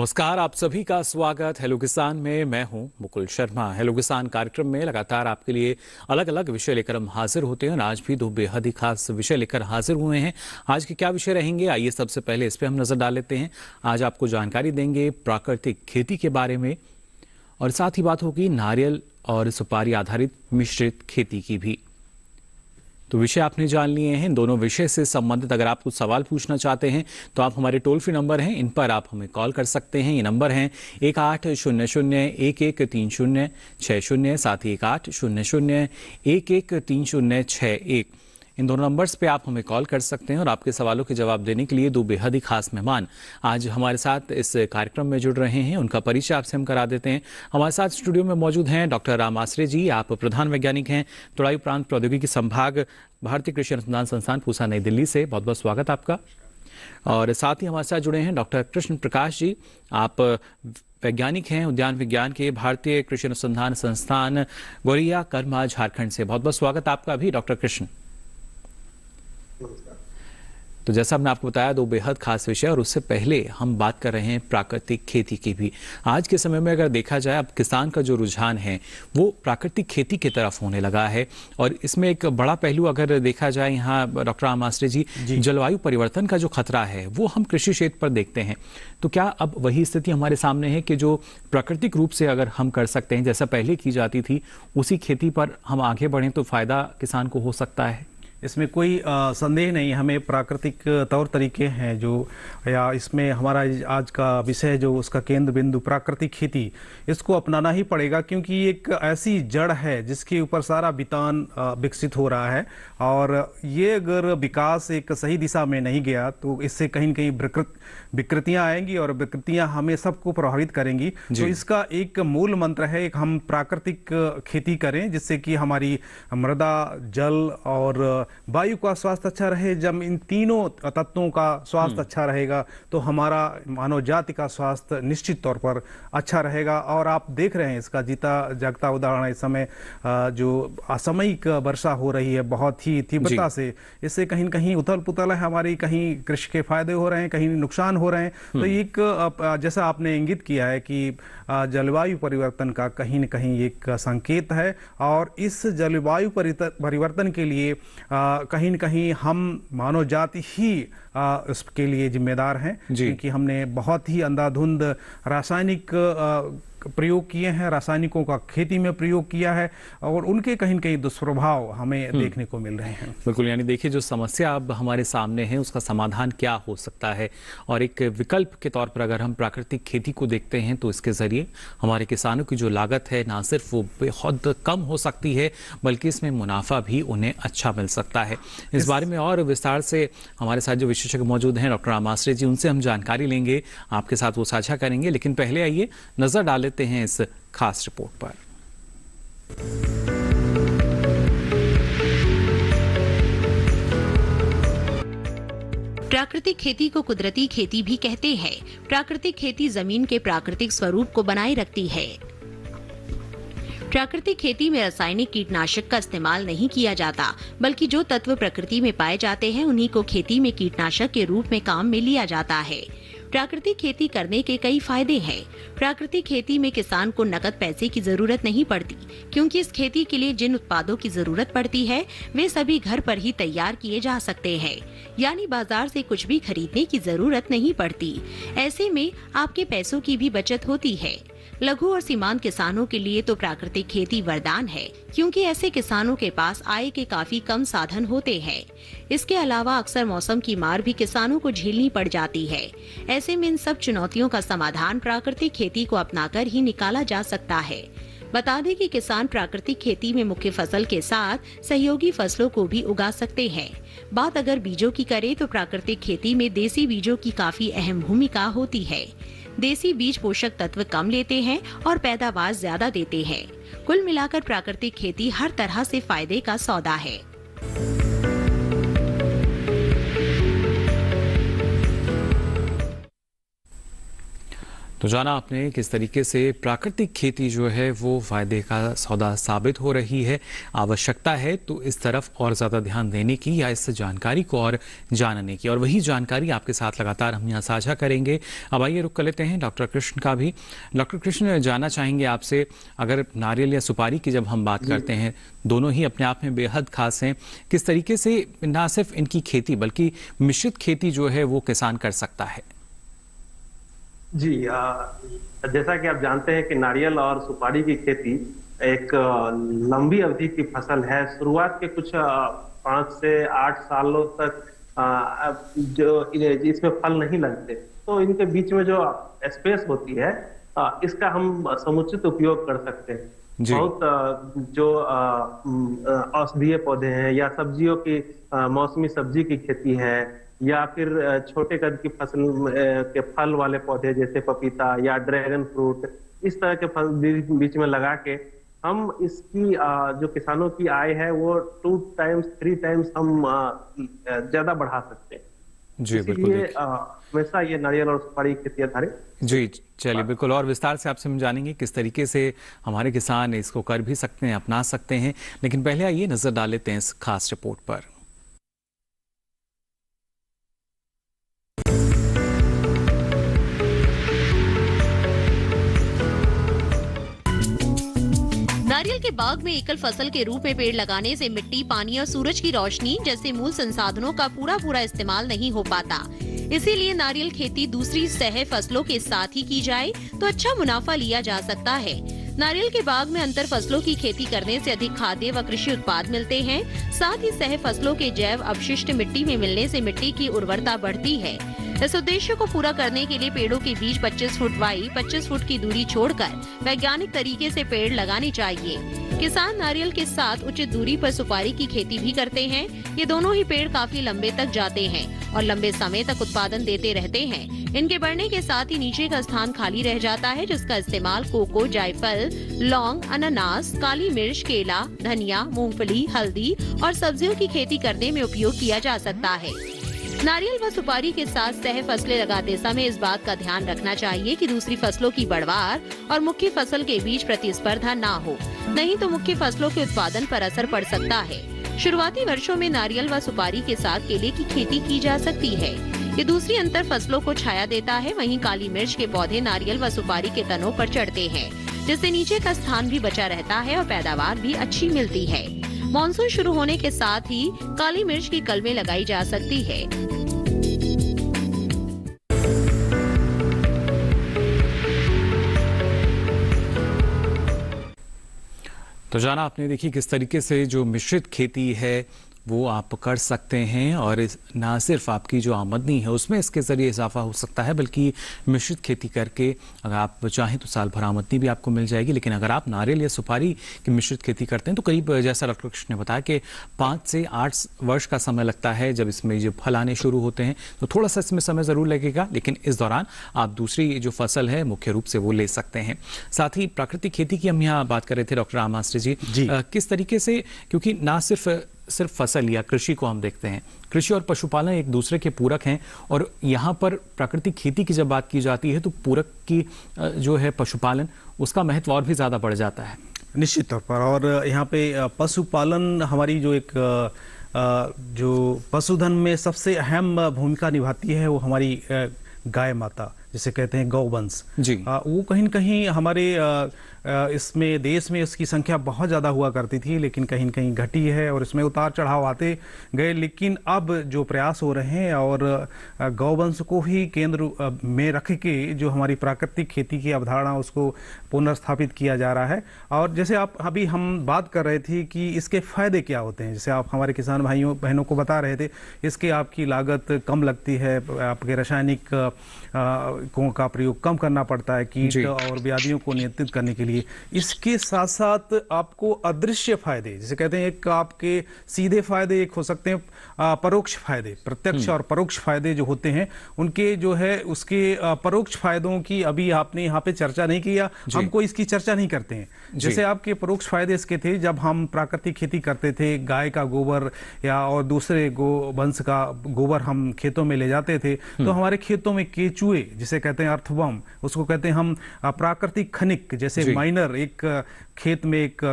नमस्कार, आप सभी का स्वागत हेलो किसान में। मैं हूं मुकुल शर्मा। हेलो किसान कार्यक्रम में लगातार आपके लिए अलग अलग विषय लेकर हम हाजिर होते हैं और आज भी दो बेहद ही खास विषय लेकर हाजिर हुए हैं। आज के क्या विषय रहेंगे, आइए सबसे पहले इस पे हम नजर डाल लेते हैं। आज आपको जानकारी देंगे प्राकृतिक खेती के बारे में और साथ ही बात होगी नारियल और सुपारी आधारित मिश्रित खेती की भी। तो विषय आपने जान लिए हैं। इन दोनों विषय से संबंधित अगर आप कुछ सवाल पूछना चाहते हैं तो आप हमारे टोल फ्री नंबर हैं, इन पर आप हमें कॉल कर सकते हैं। ये नंबर हैं 1800-113060, साथ ही 1800-113061। इन दोनों नंबर्स पे आप हमें कॉल कर सकते हैं और आपके सवालों के जवाब देने के लिए दो बेहद ही खास मेहमान आज हमारे साथ इस कार्यक्रम में जुड़ रहे हैं। उनका परिचय आपसे हम करा देते हैं। हमारे साथ स्टूडियो में मौजूद हैं डॉक्टर राम आसरे जी। आप प्रधान वैज्ञानिक हैं तोड़ाई उपरांत प्रौद्योगिकी संभाग, भारतीय कृषि अनुसंधान संस्थान पूसा, नई दिल्ली से। बहुत बहुत स्वागत आपका। और साथ ही हमारे साथ जुड़े हैं डॉक्टर कृष्ण प्रकाश जी। आप वैज्ञानिक हैं उद्यान विज्ञान के, भारतीय कृषि अनुसंधान संस्थान गोरिया कर्मा, झारखंड से। बहुत बहुत स्वागत आपका भी डॉक्टर कृष्ण। तो जैसा हमने आपको बताया, दो बेहद खास विषय और उससे पहले हम बात कर रहे हैं प्राकृतिक खेती की भी। आज के समय में अगर देखा जाए, अब किसान का जो रुझान है वो प्राकृतिक खेती की तरफ होने लगा है और इसमें एक बड़ा पहलू अगर देखा जाए यहाँ डॉक्टर राम आसरे जी, जलवायु परिवर्तन का जो खतरा है वो हम कृषि क्षेत्र पर देखते हैं। तो क्या अब वही स्थिति हमारे सामने है कि जो प्राकृतिक रूप से अगर हम कर सकते हैं जैसा पहले की जाती थी, उसी खेती पर हम आगे बढ़ें तो फायदा किसान को हो सकता है? इसमें कोई संदेह नहीं। हमें प्राकृतिक तौर तरीके हैं जो, या इसमें हमारा आज का विषय जो उसका केंद्र बिंदु प्राकृतिक खेती, इसको अपनाना ही पड़ेगा क्योंकि एक ऐसी जड़ है जिसके ऊपर सारा वितान विकसित हो रहा है और ये अगर विकास एक सही दिशा में नहीं गया तो इससे कहीं न कहीं विकृतियां आएंगी और विकृतियां हमें सबको प्रभावित करेंगी। तो इसका एक मूल मंत्र है, एक हम प्राकृतिक खेती करें जिससे कि हमारी मृदा, जल और वायु का स्वास्थ्य अच्छा रहे। जब इन तीनों तत्वों का स्वास्थ्य अच्छा रहेगा तो हमारा मानव जाति का स्वास्थ्य निश्चित तौर पर अच्छा रहेगा। और आप देख रहे हैं इसका जीता जागता उदाहरण इस समय जो असामयिक वर्षा हो रही है बहुत ही तीव्रता से, इससे कहीं न कहीं उथल पुथल है हमारी, कहीं कृषि के फायदे हो रहे हैं, कहीं नुकसान हो रहे हैं। तो एक जैसा आपने इंगित किया है कि जलवायु परिवर्तन का कहीं न कहीं एक संकेत है और इस जलवायु परिवर्तन के लिए कहीं न कहीं हम मानव जाति ही इसके लिए जिम्मेदार हैं क्योंकि हमने बहुत ही अंधाधुंध रासायनिक प्रयोग किए हैं, रासायनिकों का खेती में प्रयोग किया है और उनके कहीं न कहीं दुष्प्रभाव हमें देखने को मिल रहे हैं। बिल्कुल, यानी देखिए जो समस्या अब हमारे सामने है उसका समाधान क्या हो सकता है और एक विकल्प के तौर पर अगर हम प्राकृतिक खेती को देखते हैं तो इसके जरिए हमारे किसानों की जो लागत है ना सिर्फ वो बेहद कम हो सकती है बल्कि इसमें मुनाफा भी उन्हें अच्छा मिल सकता है। इस बारे में और विस्तार से हमारे साथ जो विशेषज्ञ मौजूद हैं डॉक्टर राम आसरे जी, उनसे हम जानकारी लेंगे, आपके साथ वो साझा करेंगे। लेकिन पहले आइए नजर डाल लेते हैं इस खास रिपोर्ट पर। प्राकृतिक खेती को कुदरती खेती भी कहते हैं। प्राकृतिक खेती जमीन के प्राकृतिक स्वरूप को बनाए रखती है। प्राकृतिक खेती में रासायनिक कीटनाशक का इस्तेमाल नहीं किया जाता, बल्कि जो तत्व प्रकृति में पाए जाते हैं उन्हीं को खेती में कीटनाशक के रूप में काम में लिया जाता है। प्राकृतिक खेती करने के कई फायदे हैं। प्राकृतिक खेती में किसान को नकद पैसे की जरूरत नहीं पड़ती क्योंकि इस खेती के लिए जिन उत्पादों की जरूरत पड़ती है वे सभी घर पर ही तैयार किए जा सकते हैं, यानी बाजार से कुछ भी खरीदने की जरूरत नहीं पड़ती। ऐसे में आपके पैसों की भी बचत होती है। लघु और सीमांत किसानों के लिए तो प्राकृतिक खेती वरदान है क्योंकि ऐसे किसानों के पास आय के काफी कम साधन होते हैं। इसके अलावा अक्सर मौसम की मार भी किसानों को झेलनी पड़ जाती है। ऐसे में इन सब चुनौतियों का समाधान प्राकृतिक खेती को अपनाकर ही निकाला जा सकता है। बता दें कि किसान प्राकृतिक खेती में मुख्य फसल के साथ सहयोगी फसलों को भी उगा सकते हैं। बात अगर बीजों की करें तो प्राकृतिक खेती में देसी बीजों की काफी अहम भूमिका होती है। देसी बीज पोषक तत्व कम लेते हैं और पैदावार ज्यादा देते हैं। कुल मिलाकर प्राकृतिक खेती हर तरह से फायदे का सौदा है। तो जाना आपने किस तरीके से प्राकृतिक खेती जो है वो फायदे का सौदा साबित हो रही है। आवश्यकता है तो इस तरफ और ज़्यादा ध्यान देने की या इस जानकारी को और जानने की, और वही जानकारी आपके साथ लगातार हम यहाँ साझा करेंगे। अब आइए रुक कर लेते हैं डॉक्टर कृष्ण का भी। डॉक्टर कृष्ण, जानना चाहेंगे आपसे, अगर नारियल या सुपारी की जब हम बात करते हैं, दोनों ही अपने आप में बेहद खास हैं, किस तरीके से ना सिर्फ इनकी खेती बल्कि मिश्रित खेती जो है वो किसान कर सकता है? जी, जैसा कि आप जानते हैं कि नारियल और सुपारी की खेती एक लंबी अवधि की फसल है। शुरुआत के कुछ 5 से 8 सालों तक जो इसमें फल नहीं लगते, तो इनके बीच में जो स्पेस होती है इसका हम समुचित उपयोग कर सकते हैं। बहुत जो औषधीय पौधे हैं या सब्जियों की मौसमी सब्जी की खेती है, या फिर छोटे कद की फसल के फल वाले पौधे जैसे पपीता या ड्रैगन फ्रूट, इस तरह के फल बीच में लगा के हम इसकी जो किसानों की आय है वो 2 टाइम्स 3 टाइम्स हम ज्यादा बढ़ा सकते हैं। जी बिल्कुल। हमेशा ये नारियल और सुपारी खेती आधारित। जी चलिए, बिल्कुल और विस्तार से आपसे हम जानेंगे किस तरीके से हमारे किसान इसको कर भी सकते हैं, अपना सकते हैं, लेकिन पहले आइए नजर डाल लेते हैं इस खास रिपोर्ट पर। नारियल के बाग में एकल फसल के रूप में पेड़ लगाने से मिट्टी, पानी और सूरज की रोशनी जैसे मूल संसाधनों का पूरा इस्तेमाल नहीं हो पाता। इसीलिए नारियल खेती दूसरी सह फसलों के साथ ही की जाए तो अच्छा मुनाफा लिया जा सकता है। नारियल के बाग में अंतर फसलों की खेती करने से अधिक खाद्य व कृषि उत्पाद मिलते हैं। साथ ही सह फसलों के जैव अपशिष्ट मिट्टी में मिलने से मिट्टी की उर्वरता बढ़ती है। इस उद्देश्य को पूरा करने के लिए पेड़ों के बीच 25 फुट वाई 25 फुट की दूरी छोड़कर वैज्ञानिक तरीके से पेड़ लगाने चाहिए। किसान नारियल के साथ उचित दूरी पर सुपारी की खेती भी करते हैं। ये दोनों ही पेड़ काफी लंबे तक जाते हैं और लंबे समय तक उत्पादन देते रहते हैं। इनके बढ़ने के साथ ही नीचे का स्थान खाली रह जाता है, जिसका इस्तेमाल कोको, जायफल, लौंग, अनानास, काली मिर्च, केला, धनिया, मूंगफली, हल्दी और सब्जियों की खेती करने में उपयोग किया जा सकता है। नारियल व सुपारी के साथ सह फसलें लगाते समय इस बात का ध्यान रखना चाहिए कि दूसरी फसलों की बढ़वार और मुख्य फसल के बीच प्रतिस्पर्धा ना हो, नहीं तो मुख्य फसलों के उत्पादन पर असर पड़ सकता है। शुरुआती वर्षों में नारियल व सुपारी के साथ केले की खेती की जा सकती है। ये दूसरी अंतर फसलों को छाया देता है। वहीं काली मिर्च के पौधे नारियल व सुपारी के तनों पर चढ़ते हैं, जिससे नीचे का स्थान भी बचा रहता है और पैदावार भी अच्छी मिलती है। मानसून शुरू होने के साथ ही काली मिर्च की कलमें लगाई जा सकती है। तो जाना आपने, देखिए किस तरीके से जो मिश्रित खेती है वो आप कर सकते हैं, और ना सिर्फ आपकी जो आमदनी है उसमें इसके ज़रिए इजाफा हो सकता है, बल्कि मिश्रित खेती करके अगर आप चाहें तो साल भर आमदनी भी आपको मिल जाएगी। लेकिन अगर आप नारियल या सुपारी की मिश्रित खेती करते हैं तो करीब, जैसा डॉक्टर कृष्ण ने बताया, कि 5 से 8 वर्ष का समय लगता है जब इसमें जो फल आने शुरू होते हैं। तो थोड़ा सा इसमें समय ज़रूर लगेगा, लेकिन इस दौरान आप दूसरी जो फसल है मुख्य रूप से वो ले सकते हैं। साथ ही प्राकृतिक खेती की हम यहाँ बात कर रहे थे डॉक्टर रामास्त्री जी, किस तरीके से, क्योंकि ना सिर्फ फसल या कृषि को हम देखते हैं, कृषि और पशुपालन एक दूसरे के पूरक हैं, और यहाँ पर प्राकृतिक खेती की जब बात की जाती है तो पूरक की जो है पशुपालन, उसका महत्व और भी ज़्यादा बढ़ जाता है। निश्चित तौर पर। और यहाँ पे पशुपालन हमारी जो एक जो पशुधन में सबसे अहम भूमिका निभाती है वो हमारी गाय माता, जिसे कहते हैं गौवंश जी। वो कहीं न कहीं हमारे इसमें देश में इसकी संख्या बहुत ज़्यादा हुआ करती थी, लेकिन कहीं न कहीं घटी है और इसमें उतार चढ़ाव आते गए। लेकिन अब जो प्रयास हो रहे हैं और गौवंश को ही केंद्र में रख के जो हमारी प्राकृतिक खेती की अवधारणा उसको पुनर्स्थापित किया जा रहा है। और जैसे आप अभी हम बात कर रहे थे कि इसके फायदे क्या होते हैं, जैसे आप हमारे किसान भाइयों बहनों को बता रहे थे, इसके आपकी लागत कम लगती है, आपके रासायनिक का प्रयोग कम करना पड़ता है कीट और व्याधियों को नियंत्रित करने के लिए। इसके साथ साथ आपको अदृश्य फायदे, जैसे कहते हैं, एक आपके सीधे फायदे, एक हो सकते हैं परोक्ष फायदे, प्रत्यक्ष और परोक्ष फायदे जो होते हैं उनके जो है उसके परोक्ष फायदों की अभी आपने यहाँ पे चर्चा नहीं किया, हमको इसकी चर्चा नहीं करते हैं। जैसे आपके परोक्ष फायदे इसके थे, जब हम प्राकृतिक खेती करते थे, गाय का गोबर या और दूसरे गोवंश का गोबर हम खेतों में ले जाते थे, तो हमारे खेतों में केचुए, जिसे जिसे कहते हैं अर्थवर्म, उसको कहते हैं हम प्राकृतिक खनिक, जैसे माइनर एक खेत में एक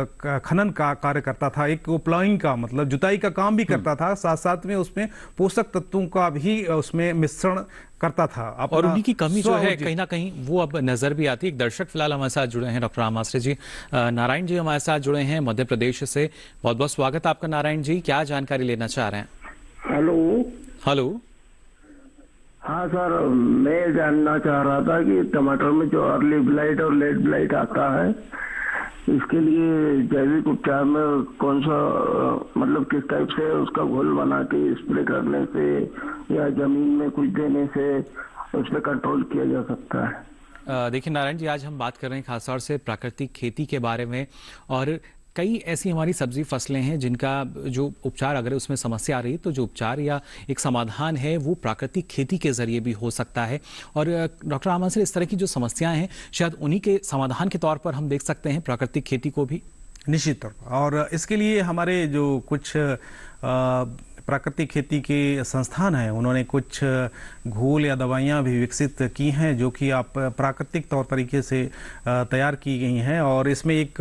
खनन का कार्य करता था, एक प्लाइंग का मतलब जुताई का काम भी करता था, साथ साथ में उसमें पोषक तत्वों का भी उसमें मिश्रण करता था। और उन्हीं की कमी जो है कहीं ना कहीं वो अब नजर भी आती है। एक दर्शक फिलहाल हमारे साथ जुड़े हैं, डॉक्टर राम आश्रय जी। नारायण जी हमारे साथ जुड़े हैं मध्य प्रदेश से। बहुत बहुत स्वागत आपका नारायण जी, क्या जानकारी लेना चाह रहे हैं? हेलो। हाँ सर, मैं जानना चाह रहा था कि टमाटर में जो अर्ली ब्लाइट और लेट ब्लाइट आता है, इसके लिए जैविक उपचार में कौन सा मतलब किस टाइप से उसका घोल बना के स्प्रे करने से या जमीन में कुछ देने से उस पर कंट्रोल किया जा सकता है? देखिए नारायण जी, आज हम बात कर रहे हैं खासतौर से प्राकृतिक खेती के बारे में, और कई ऐसी हमारी सब्जी फसलें हैं जिनका जो उपचार अगर उसमें समस्या आ रही है तो जो उपचार या एक समाधान है वो प्राकृतिक खेती के जरिए भी हो सकता है। और डॉक्टर राम आश्रय, इस तरह की जो समस्याएं हैं शायद उन्हीं के समाधान के तौर पर हम देख सकते हैं प्राकृतिक खेती को भी। निश्चित तौर पर, और इसके लिए हमारे जो कुछ प्राकृतिक खेती के संस्थान हैं, उन्होंने कुछ घोल या दवाइयाँ भी विकसित की हैं जो कि आप प्राकृतिक तौर तरीके से तैयार की गई हैं। और इसमें एक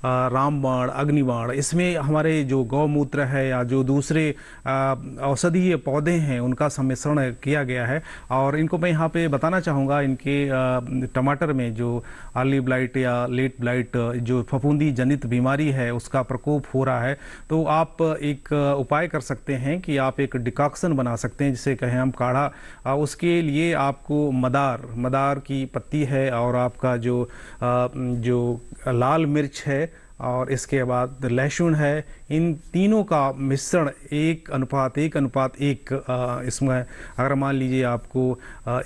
रामबाण, अग्निबाण, इसमें हमारे जो गौमूत्र है या जो दूसरे औषधीय पौधे हैं उनका सम्मिश्रण किया गया है। और इनको मैं यहाँ पे बताना चाहूँगा, इनके टमाटर में जो अर्ली ब्लाइट या लेट ब्लाइट जो फफूंदी जनित बीमारी है उसका प्रकोप हो रहा है, तो आप एक उपाय कर सकते हैं कि आप एक डिकॉक्शन बना सकते हैं जिसे कहें हम काढ़ा। उसके लिए आपको मदार की पत्ती है और आपका जो लाल मिर्च है और इसके बाद लहसुन है, इन तीनों का मिश्रण 1:1:1 इसमें अगर मान लीजिए आपको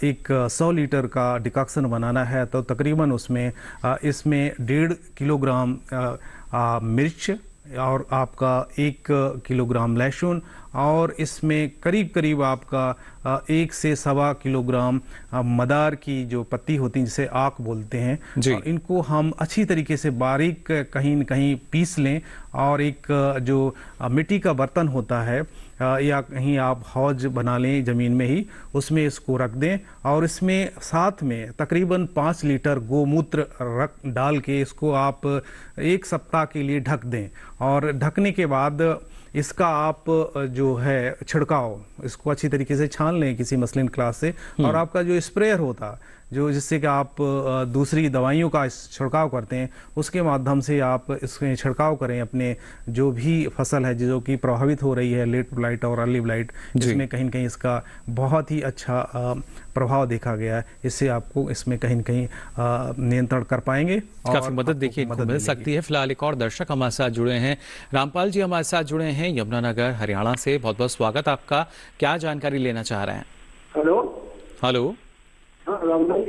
100 लीटर का डिकॉक्शन बनाना है तो तकरीबन उसमें इसमें 1.5 किलोग्राम मिर्च और आपका 1 किलोग्राम लहसुन और इसमें करीब करीब आपका 1 से 1.25 किलोग्राम मदार की जो पत्ती होती है जिसे आक बोलते हैं, और इनको हम अच्छी तरीके से बारीक कहीं न कहीं पीस लें और एक जो मिट्टी का बर्तन होता है या कहीं आप हौज बना लें ज़मीन में ही, उसमें इसको रख दें और इसमें साथ में तकरीबन 5 लीटर गोमूत्र डाल के इसको आप 1 सप्ताह के लिए ढक दें। और ढकने के बाद इसका आप जो है छिड़काव, इसको अच्छी तरीके से छान लें किसी मसलिन क्लास से, और आपका जो स्प्रेयर होता जो जिससे कि आप दूसरी दवाइयों का छिड़काव करते हैं उसके माध्यम से आप इसमें छिड़काव करें अपने जो भी फसल है जो कि प्रभावित हो रही है लेट ब्लाइट और अर्ली ब्लाइट, जिसमें कहीं न कहीं इसका बहुत ही अच्छा प्रभाव देखा गया है। इससे आपको इसमें कहीं न कहीं नियंत्रण कर पाएंगे और काफी मदद देखिए मिल सकती है। फिलहाल एक और दर्शक हमारे साथ जुड़े हैं, रामपाल जी हमारे साथ जुड़े हैं यमुनानगर हरियाणा से। बहुत बहुत स्वागत आपका, क्या जानकारी लेना चाह रहे हैं? हेलो। हाँ, रामलाल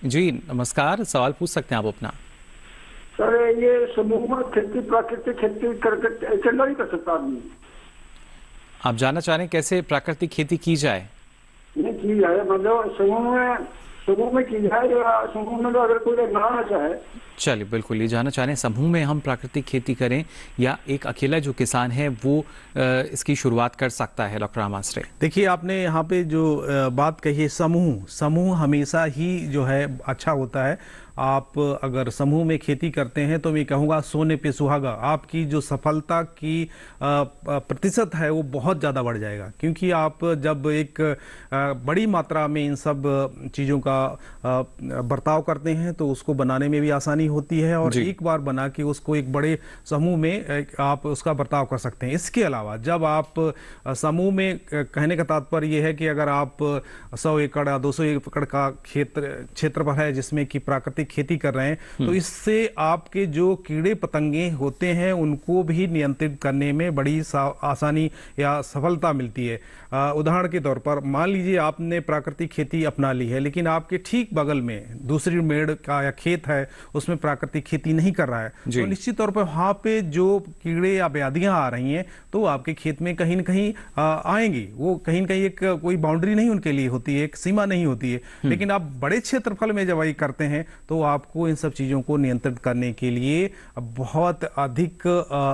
जी नमस्कार, सवाल पूछ सकते हैं आप अपना। सर, ये समूह में खेती प्राकृतिक खेती करके ऐसे नहीं कर सकता आदमी? आप जानना चाह रहे हैं कैसे प्राकृतिक खेती की जाए? नहीं की जाए, मतलब समूह में की जाए या समूह में अगर कोई ना चाहे? चलिए बिल्कुल, ये जानना चाह रहे हैं समूह में हम प्राकृतिक खेती करें या एक अकेला जो किसान है वो इसकी शुरुआत कर सकता है? डॉक्टर राम आश्रय, देखिए आपने यहाँ पे जो बात कही है, समूह हमेशा ही जो है अच्छा होता है। आप अगर समूह में खेती करते हैं तो मैं कहूँगा सोने पे सुहागा, आपकी जो सफलता की प्रतिशत है वो बहुत ज़्यादा बढ़ जाएगा, क्योंकि आप जब एक बड़ी मात्रा में इन सब चीज़ों का बर्ताव करते हैं तो उसको बनाने में भी आसानी होती है और एक बार बना के उसको एक बड़े समूह में आप उसका बर्ताव कर सकते हैं। इसके अलावा जब आप समूह में, कहने का तात्पर्य ये है कि अगर आप 100 एकड़ या 200 एकड़ का क्षेत्रफल है जिसमें कि प्राकृतिक खेती कर रहे हैं, तो इससे आपके जो कीड़े पतंगे होते हैं उनको भी नियंत्रित करने में बड़ी आसानी या सफलता मिलती है। उदाहरण के तौर पर मान लीजिए आपने प्राकृतिक खेती अपना ली है, लेकिन आपके ठीक बगल में दूसरी मेड़ का या खेत है उसमें प्राकृतिक खेती नहीं कर रहा है, तो निश्चित तौर पर वहां पे जो कीड़े या व्याधियां आ रही हैं तो आपके खेत में कहीं न कहीं आएंगी। वो कहीं न कहीं एक कोई बाउंड्री नहीं उनके लिए होती है, एक सीमा नहीं होती है। लेकिन आप बड़े क्षेत्रफल में जब वही करते हैं तो आपको इन सब चीज़ों को नियंत्रित करने के लिए बहुत अधिक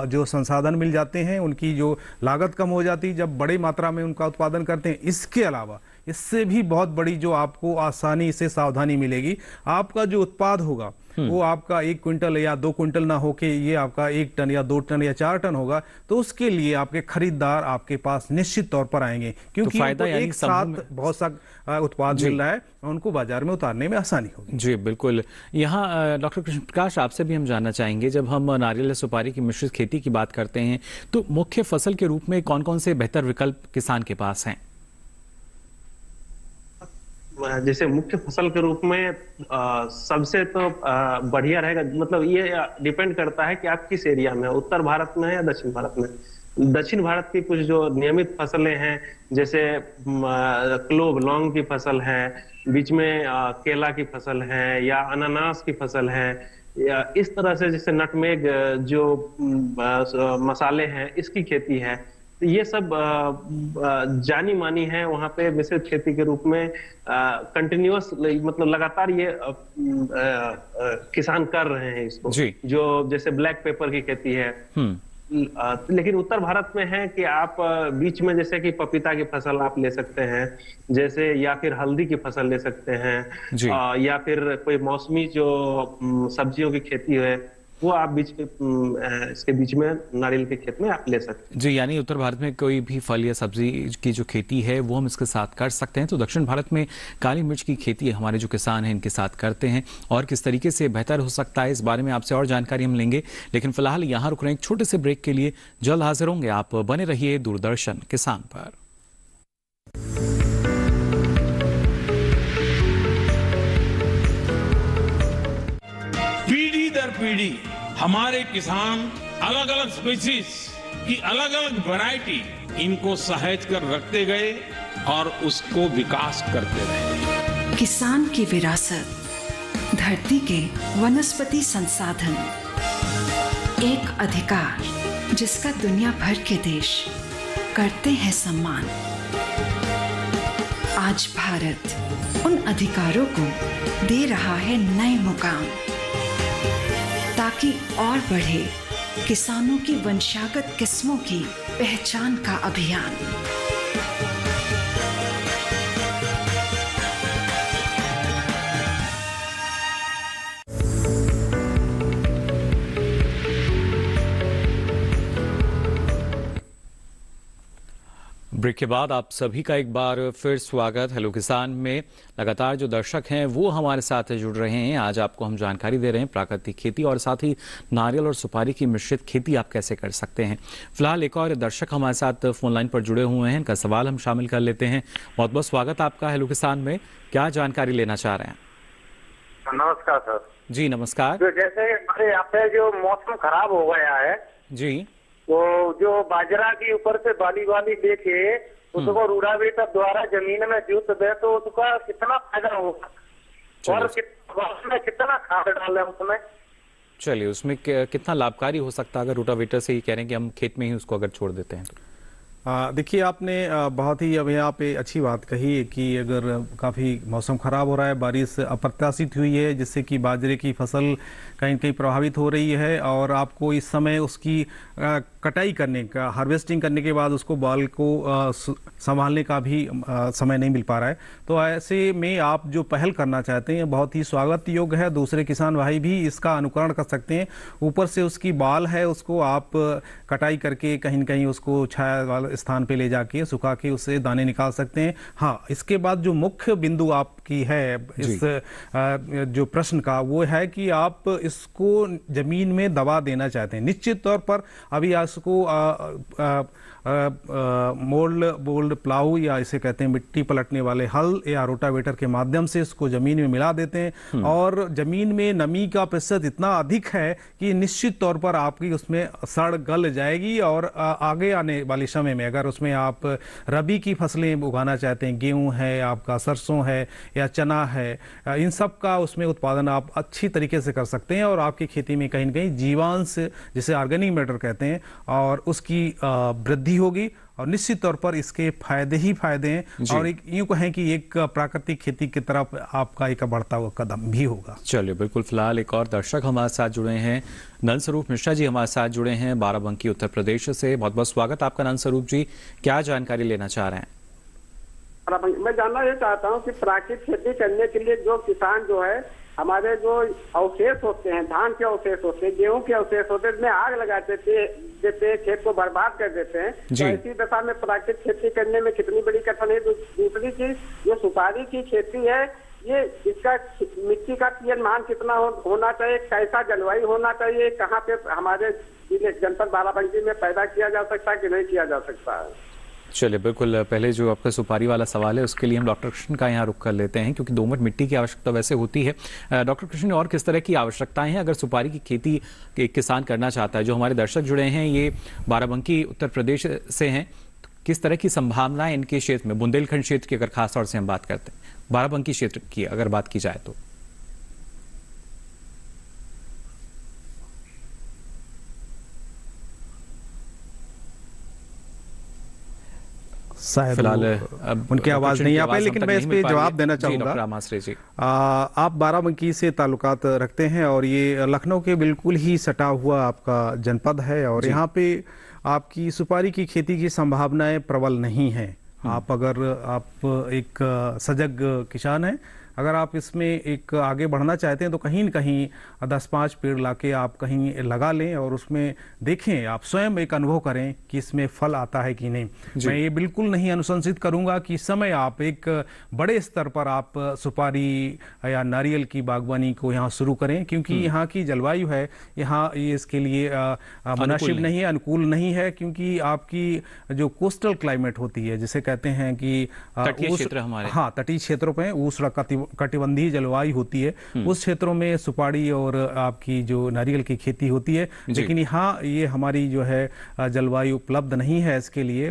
जो संसाधन मिल जाते हैं, उनकी जो लागत कम हो जाती है जब बड़े मात्रा में उनका उत्पादन करते हैं। इसके अलावा इससे भी बहुत बड़ी जो आपको आसानी से सावधानी मिलेगी। आपका जो उत्पाद होगा वो आपका 1 क्विंटल या 2 क्विंटल ना होके ये आपका 1 टन या 2 टन या 4 टन होगा, तो उसके लिए आपके खरीदार आपके पास निश्चित तौर पर आएंगे, क्योंकि फायदा उनको यानी एक साथ बहुत सा उत्पाद मिल रहा है, उनको बाजार में उतारने में आसानी होगी। जी बिल्कुल। यहाँ डॉक्टर कृष्ण प्रकाश, आपसे भी हम जानना चाहेंगे, जब हम नारियल सुपारी की मिश्रित खेती की बात करते हैं तो मुख्य फसल के रूप में कौन कौन से बेहतर विकल्प किसान के पास हैं? जैसे मुख्य फसल के रूप में सबसे तो बढ़िया रहेगा, मतलब ये डिपेंड करता है कि आप किस एरिया में, उत्तर भारत में है या दक्षिण भारत में। दक्षिण भारत की कुछ जो नियमित फसलें हैं, जैसे क्लोव लौंग की फसल है, बीच में केला की फसल है या अनानास की फसल है, या इस तरह से जैसे नटमेग जो मसाले हैं इसकी खेती है। तो ये सब जानी मानी है वहां पे मिश्रित खेती के रूप में, कंटिन्यूअस मतलब लगातार ये किसान कर रहे हैं इसको, जो जैसे ब्लैक पेपर की खेती है। लेकिन उत्तर भारत में है कि आप बीच में जैसे कि पपीता की फसल आप ले सकते हैं, जैसे या फिर हल्दी की फसल ले सकते हैं, या फिर कोई मौसमी जो सब्जियों की खेती है वो आप इसके बीच में नारियल के खेत में आप ले सकते हैं। जी, यानी उत्तर भारत में कोई भी फल या सब्जी की जो खेती है वो हम इसके साथ कर सकते हैं। तो दक्षिण भारत में काली मिर्च की खेती हमारे जो किसान हैं इनके साथ करते हैं, और किस तरीके से बेहतर हो सकता है इस बारे में आपसे और जानकारी हम लेंगे। लेकिन फिलहाल यहाँ रुक रहे हैं एक छोटे से ब्रेक के लिए, जल्द हाजिर होंगे। आप बने रहिए दूरदर्शन किसान पर। पीढ़ी दर पीढ़ी हमारे किसान अलग अलग स्पीसीज की अलग अलग वैरायटी इनको सहेज कर रखते गए और उसको विकास करते रहे। किसान की विरासत, धरती के वनस्पति संसाधन, एक अधिकार जिसका दुनिया भर के देश करते हैं सम्मान। आज भारत उन अधिकारों को दे रहा है नए मुकाम, ताकि और बढ़े किसानों की वंशागत किस्मों की पहचान का अभियान। ब्रेक के बाद आप सभी का एक बार फिर स्वागत। हेलो किसान में लगातार जो दर्शक हैं वो हमारे साथ जुड़ रहे हैं। आज आपको हम जानकारी दे रहे हैं प्राकृतिक खेती और साथ ही नारियल और सुपारी की मिश्रित खेती आप कैसे कर सकते हैं। फिलहाल एक और दर्शक हमारे साथ फोन लाइन पर जुड़े हुए हैं, इनका सवाल हम शामिल कर लेते हैं। बहुत बहुत स्वागत आपका हेलो किसान में, क्या जानकारी लेना चाह रहे हैं? नमस्कार सर। जी नमस्कार। तो जैसे हमारे यहाँ पे जो मौसम खराब हो गया है जी, तो जो बाजरा की ऊपर से बाली देखे उसको रूडावेटर द्वारा जमीन में जोत दे तो उसका कितना फायदा होगा और कितना खाद डाले उसमें? चलिए, उसमें कितना लाभकारी हो सकता है अगर रोटावेटर से ही कह रहे हैं कि हम खेत में ही उसको अगर छोड़ देते हैं तो? देखिए, आपने बहुत ही अब यहाँ पे अच्छी बात कही कि अगर काफ़ी मौसम ख़राब हो रहा है, बारिश अप्रत्याशित हुई है जिससे कि बाजरे की फसल कहीं न कहीं प्रभावित हो रही है, और आपको इस समय उसकी कटाई करने का, हार्वेस्टिंग करने के बाद उसको बाल को संभालने का भी समय नहीं मिल पा रहा है। तो ऐसे में आप जो पहल करना चाहते हैं बहुत ही स्वागत योग्य है। दूसरे किसान भाई भी इसका अनुकरण कर सकते हैं। ऊपर से उसकी बाल है उसको आप कटाई करके कहीं न कहीं उसको छाया वाले स्थान पे ले जाके सुखा के उससे दाने निकाल सकते हैं। हाँ, इसके बाद जो मुख्य बिंदु आपकी है इस जो प्रश्न का, वो है कि आप इसको जमीन में दबा देना चाहते हैं। निश्चित तौर पर अभी इसको बोल्ड प्लाऊ या इसे कहते हैं मिट्टी पलटने वाले हल या रोटावेटर के माध्यम से इसको जमीन में मिला देते हैं, और जमीन में नमी का प्रतिशत इतना अधिक है कि निश्चित तौर पर आपकी उसमें सड़ गल जाएगी। और आगे आने वाले समय में अगर उसमें आप रबी की फसलें उगाना चाहते हैं, गेहूं है, आपका सरसों है या चना है, इन सब का उसमें उत्पादन आप अच्छी तरीके से कर सकते हैं, और आपकी खेती में कहीं न कहीं जीवांश जिसे ऑर्गेनिक मैटर कहते हैं और उसकी वृद्धि होगी, और निश्चित तौर पर इसके फायदे ही फायदे हैं। और एक यूं कहें कि एक प्राकृतिक खेती की तरफ आपका एक बढ़ता हुआ कदम भी होगा। चलिए, बिल्कुल। फिलहाल एक और दर्शक हमारे साथ जुड़े हैं, नंद स्वरूप मिश्रा जी हमारे साथ जुड़े हैं बाराबंकी उत्तर प्रदेश से। बहुत बहुत स्वागत आपका नंद स्वरूप जी, क्या जानकारी लेना चाह रहे हैं? मैं जानना ये चाहता हूँ कि प्राकृतिक खेती करने के लिए जो किसान जो है हमारे जो अवशेष होते हैं, धान के अवशेष होते हैं, गेहूं के अवशेष होते हैं, इसमें आग लगा देते हैं, खेत को बर्बाद कर देते हैं। तो ऐसी दशा में प्राकृतिक खेती करने में कितनी बड़ी कठिनाई। दूसरी चीज, जो सुपारी की खेती है, ये इसका मिट्टी का पीएच मान कितना होना चाहिए, कैसा जलवायु होना चाहिए, कहाँ पे हमारे जनपद बाराबंकी में पैदा किया जा सकता है कि नहीं किया जा सकता है। चलिए, बिल्कुल। पहले जो आपका सुपारी वाला सवाल है उसके लिए हम डॉक्टर कृष्ण का यहाँ रुख कर लेते हैं, क्योंकि दोमट मिट्टी की आवश्यकता वैसे होती है। डॉक्टर कृष्ण, और किस तरह की आवश्यकताएं हैं अगर सुपारी की खेती एक किसान करना चाहता है? जो हमारे दर्शक जुड़े हैं ये बाराबंकी उत्तर प्रदेश से हैं, तो किस तरह की संभावनाएं इनके क्षेत्र में, बुंदेलखंड क्षेत्र की अगर खासतौर से हम बात करते हैं, बाराबंकी क्षेत्र की अगर बात की जाए तो? शायद फिलहाल उनकी आवाज नहीं आ पाई, लेकिन मैं इस पे जवाब देना चाहूंगा। आप बाराबंकी से ताल्लुकात रखते हैं और ये लखनऊ के बिल्कुल ही सटा हुआ आपका जनपद है, और यहाँ पे आपकी सुपारी की खेती की संभावनाएं प्रबल नहीं है। आप एक सजग किसान हैं, अगर आप इसमें एक आगे बढ़ना चाहते हैं तो कहीं न कहीं 10-5 पेड़ लाके आप कहीं लगा लें और उसमें देखें, आप स्वयं एक अनुभव करें कि इसमें फल आता है कि नहीं। मैं ये बिल्कुल नहीं अनुशंसित करूंगा कि इस समय आप एक बड़े स्तर पर आप सुपारी या नारियल की बागवानी को यहाँ शुरू करें, क्योंकि यहाँ की जलवायु है, यहाँ ये इसके लिए मुनासिब नहीं है, अनुकूल नहीं है, क्योंकि आपकी जो कोस्टल क्लाइमेट होती है, जिसे कहते हैं कि तटीय क्षेत्रों पर उष्ण कटिबंधीय जलवायु होती है, उस क्षेत्रों में सुपारी और आपकी जो नारियल की खेती होती है। लेकिन यहाँ ये हमारी जो है जलवायु उपलब्ध नहीं है इसके लिए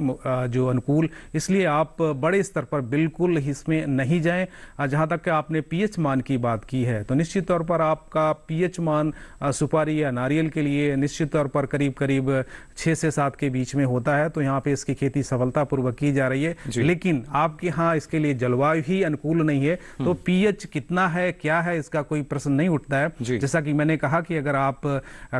जो अनुकूल, इसलिए आप बड़े स्तर पर बिल्कुल इसमें नहीं जाएं। जहाँ तक कि आपने पीएच मान की बात की है, तो निश्चित तौर पर आपका पीएच मान सुपारी या नारियल के लिए निश्चित तौर पर करीब करीब 6 से 7 के बीच में होता है, तो यहाँ पे इसकी खेती सफलतापूर्वक की जा रही है। लेकिन आपके यहाँ इसके लिए जलवायु ही अनुकूल नहीं है, तो पीएच कितना है, क्या है, इसका कोई प्रश्न नहीं उठता है। जैसा कि मैंने कहा कि अगर आप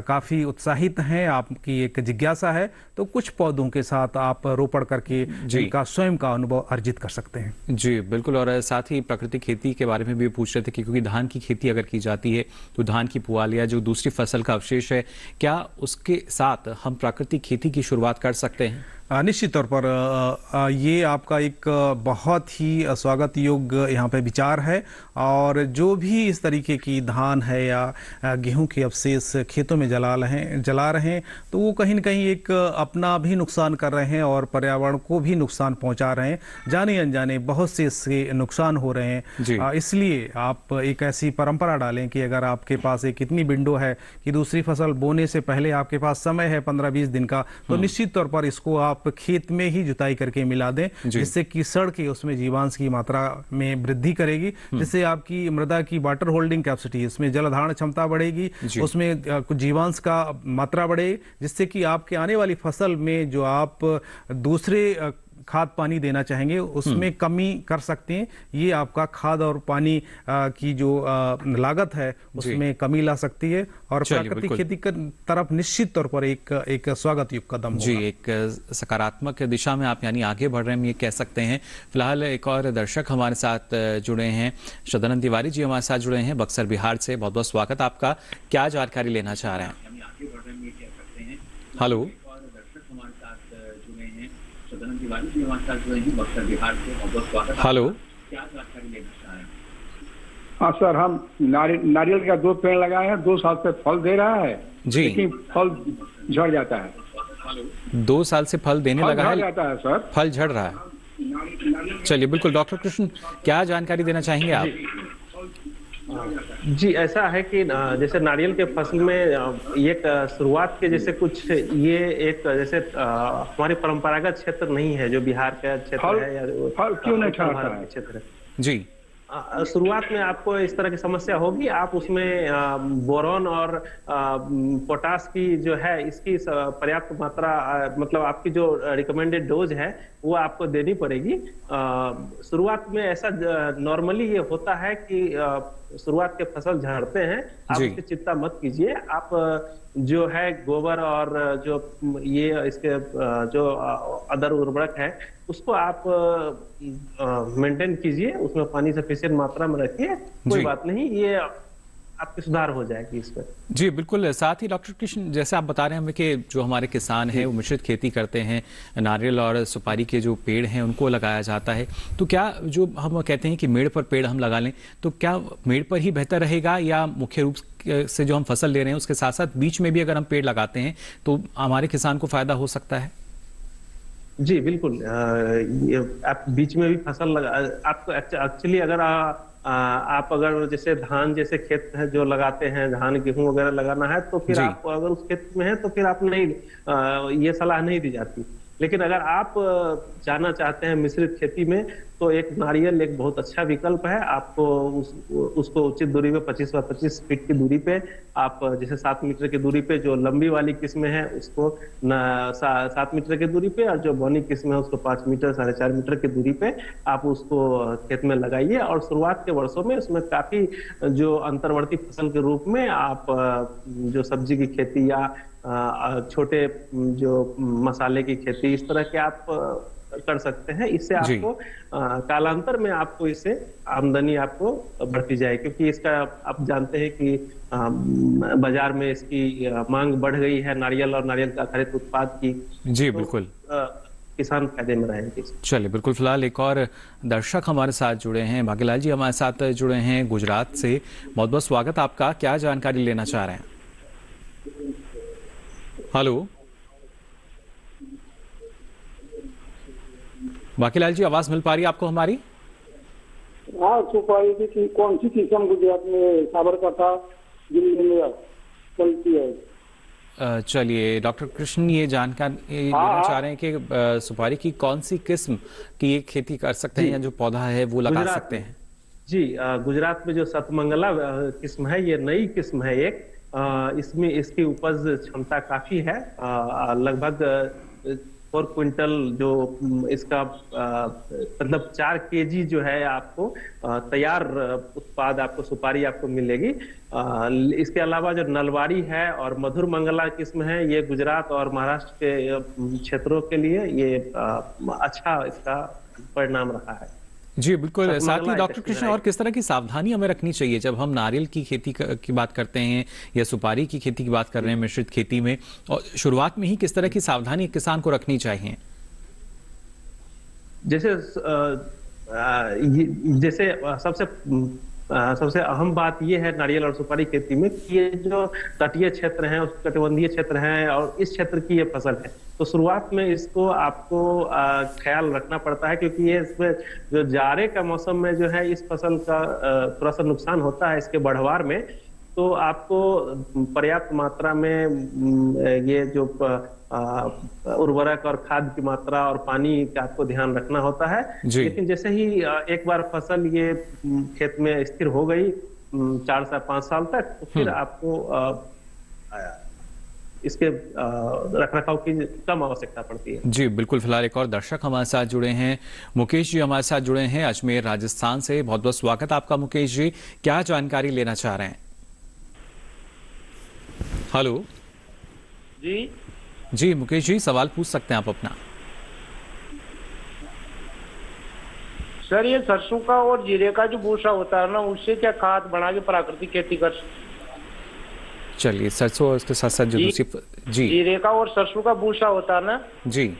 काफी उत्साहित हैं, आपकी एक जिज्ञासा है, तो कुछ पौधों के साथ आप रोपण करके इनका स्वयं का अनुभव अर्जित कर सकते हैं। जी बिल्कुल। और साथ ही प्राकृतिक खेती के बारे में भी पूछ रहे थे कि क्योंकि धान की खेती अगर की जाती है तो धान की पुआल या जो दूसरी फसल का अवशेष है, क्या उसके साथ हम प्राकृतिक खेती की शुरुआत कर सकते हैं? निश्चित तौर पर ये आपका एक बहुत ही स्वागत योग्य यहाँ पे विचार है, और जो भी इस तरीके की धान है या गेहूं के अवशेष खेतों में जला रहे हैं तो वो कहीं न कहीं एक अपना भी नुकसान कर रहे हैं और पर्यावरण को भी नुकसान पहुंचा रहे हैं। जाने अनजाने बहुत से इससे नुकसान हो रहे हैं। इसलिए आप एक ऐसी परंपरा डालें कि अगर आपके पास एक इतनी विंडो है कि दूसरी फसल बोने से पहले आपके पास समय है 15-20 दिन का, तो निश्चित तौर पर इसको आप खेत में ही जुताई करके मिला दें, जिससे कि सड़ के उसमें जीवांश की मात्रा में वृद्धि करेगी, जिससे आपकी मृदा की वाटर होल्डिंग कैपेसिटी, उसमें जल धारण क्षमता बढ़ेगी, उसमें कुछ जीवांश का मात्रा बढ़ेगी, जिससे कि आपके आने वाली फसल में जो आप दूसरे खाद पानी देना चाहेंगे उसमें कमी कर सकते हैं। ये आपका खाद और पानी की जो लागत है उसमें कमी ला सकती है, और प्राकृतिक खेती की तरफ निश्चित तौर पर एक स्वागत युक्त कदम होगा। जी, एक सकारात्मक दिशा में आप यानी आगे बढ़ रहे हैं, ये कह सकते हैं। फिलहाल एक और दर्शक हमारे साथ जुड़े हैं, सदानंद तिवारी जी हमारे साथ जुड़े हैं बक्सर बिहार से। बहुत बहुत स्वागत आपका, क्या जानकारी लेना चाह रहे हैं? हेलो, हेलो, क्या जानकारी लेना चाह रहे हैं? हाँ सर, हम नारियल का 2 पेड़ लगाए हैं, 2 साल से फल दे रहा है जी, लेकिन फल झड़ जाता है। 2 साल से फल देने लगा है, जाता है सर, फल झड़ रहा है। चलिए बिल्कुल, डॉक्टर कृष्ण क्या जानकारी देना चाहेंगे आप? जी, ऐसा है कि जैसे नारियल के फसल में एक शुरुआत के जैसे कुछ ये एक जैसे हमारी परंपरागत क्षेत्र नहीं है जो बिहार का क्षेत्र है या क्यों नहीं ठहरता है क्षेत्र जी। शुरुआत में आपको इस तरह की समस्या होगी, आप उसमें बोरॉन और पोटास की जो है इसकी पर्याप्त मात्रा, मतलब आपकी जो रिकमेंडेड डोज है वो आपको देनी पड़ेगी। शुरुआत में ऐसा नॉर्मली ये होता है कि शुरुआत के फसल झड़ते हैं, आप उसकी चिंता मत कीजिए। आप जो है गोबर और जो ये इसके जो अदर उर्वरक है उसको आप मेंटेन कीजिए, उसमें पानी सफिशिएंट मात्रा में रखिए, कोई बात नहीं, ये आपकी सुधार हो जाएगी इसमें। जी बिल्कुल। साथ ही डॉक्टर कृष्ण, जैसे आप बता रहे हैं हमें कि जो हमारे किसान हैं वो मिश्रित खेती करते हैं, नारियल और सुपारी के जो पेड़ हैं उनको लगाया जाता है, तो क्या जो हम कहते हैं कि मेड़ पर पेड़ हम लगा लें, तो क्या मेड़ पर ही बेहतर रहेगा या मुख्य रूप से जो हम फसल ले रहे हैं उसके साथ साथ बीच में भी अगर हम पेड़ लगाते हैं तो हमारे किसान को फायदा हो सकता है? जी बिल्कुल, आप बीच में भी फसल लगा, आपको एक्चुअली अगर आप अगर जैसे धान जैसे खेत है जो लगाते हैं, धान गेहूं वगैरह लगाना है तो फिर आप अगर उस खेत में है तो फिर आप नहीं, ये सलाह नहीं दी जाती। लेकिन अगर आप जाना चाहते हैं मिश्रित खेती में तो एक नारियल एक बहुत अच्छा विकल्प है। आपको उसको उचित दूरी पे 25 व 25 फीट की दूरी पे आप जैसे 7 मीटर की दूरी पे जो लंबी वाली किस्में है उसको 7 मीटर की दूरी पे, और जो बौनी किस्म है उसको 5 मीटर 4.5 मीटर की दूरी पे आप उसको खेत में लगाइए। और शुरुआत के वर्षों में उसमें काफी जो अंतर्वर्ती फसल के रूप में आप जो सब्जी की खेती या छोटे जो मसाले की खेती इस तरह के आप कर सकते हैं। इससे आपको कालांतर में आपको इससे आमदनी आपको बढ़ती जाए, क्योंकि इसका आप जानते हैं कि बाजार में इसकी मांग बढ़ गई है नारियल और नारियल का आधारित उत्पाद की। जी बिल्कुल, किसान फायदे में रहेंगे। चलिए बिल्कुल। फिलहाल एक और दर्शक हमारे साथ जुड़े हैं, भाग्यलाल जी हमारे साथ जुड़े हैं गुजरात से। बहुत बहुत स्वागत आपका, क्या जानकारी लेना चाह रहे हैं? हेलो बाकीलाल जी, आवाज मिल पा रही है आपको हमारी? हाँ, सुपारी की कौन सी किस्म गुजरात में साबरकांठा दिल्ली में चलती है? चलिए डॉक्टर कृष्ण, ये जानकारी लेना चाह रहे हैं कि सुपारी की कौन सी किस्म की ये खेती कर सकते हैं या जो पौधा है वो लगा सकते हैं? जी, गुजरात में जो सतमंगला किस्म है ये नई किस्म है एक, इसमें इसकी उपज क्षमता काफी है, लगभग 4 क्विंटल जो इसका मतलब 4 केजी जो है आपको तैयार उत्पाद आपको सुपारी आपको मिलेगी। इसके अलावा जो नलवारी है और मधुर मंगला किस्म है ये गुजरात और महाराष्ट्र के क्षेत्रों के लिए ये अच्छा इसका परिणाम रहा है। जी बिल्कुल। साथ ही डॉक्टर कृष्ण, और किस तरह की सावधानी हमें रखनी चाहिए जब हम नारियल की खेती की बात करते हैं या सुपारी की खेती की बात कर रहे हैं मिश्रित खेती में, और शुरुआत में ही किस तरह की सावधानी किसान को रखनी चाहिए? जैसे सबसे अहम बात यह है नारियल और सुपारी खेती में कि ये जो तटीय क्षेत्र हैं, कटिबंधीय क्षेत्र हैं और इस क्षेत्र की ये फसल है, तो शुरुआत में इसको आपको ख्याल रखना पड़ता है, क्योंकि ये इसमें जो जाड़े का मौसम में जो है इस फसल का थोड़ा सा नुकसान होता है इसके बढ़वार में। तो आपको पर्याप्त मात्रा में ये जो उर्वरक और खाद की मात्रा और पानी का आपको ध्यान रखना होता है। लेकिन जैसे ही एक बार फसल ये खेत में स्थिर हो गई 4 से 5 साल तक, तो फिर आपको इसके रखरखाव की कम आवश्यकता पड़ती है। जी बिल्कुल। फिलहाल एक और दर्शक हमारे साथ जुड़े हैं, मुकेश जी हमारे साथ जुड़े हैं अजमेर राजस्थान से। बहुत बहुत स्वागत आपका मुकेश जी, क्या जानकारी लेना चाह रहे हैं? हेलो जी मुकेश जी, सवाल पूछ सकते हैं आप अपना। सर, ये सरसों का और जीरे का जो भूसा होता है ना, उससे क्या खाद बना के प्राकृतिक खेती कर? चलिए, सरसों और उसके साथ साथ जो दूसरी जीरे का और सरसों का भूसा होता है ना जी,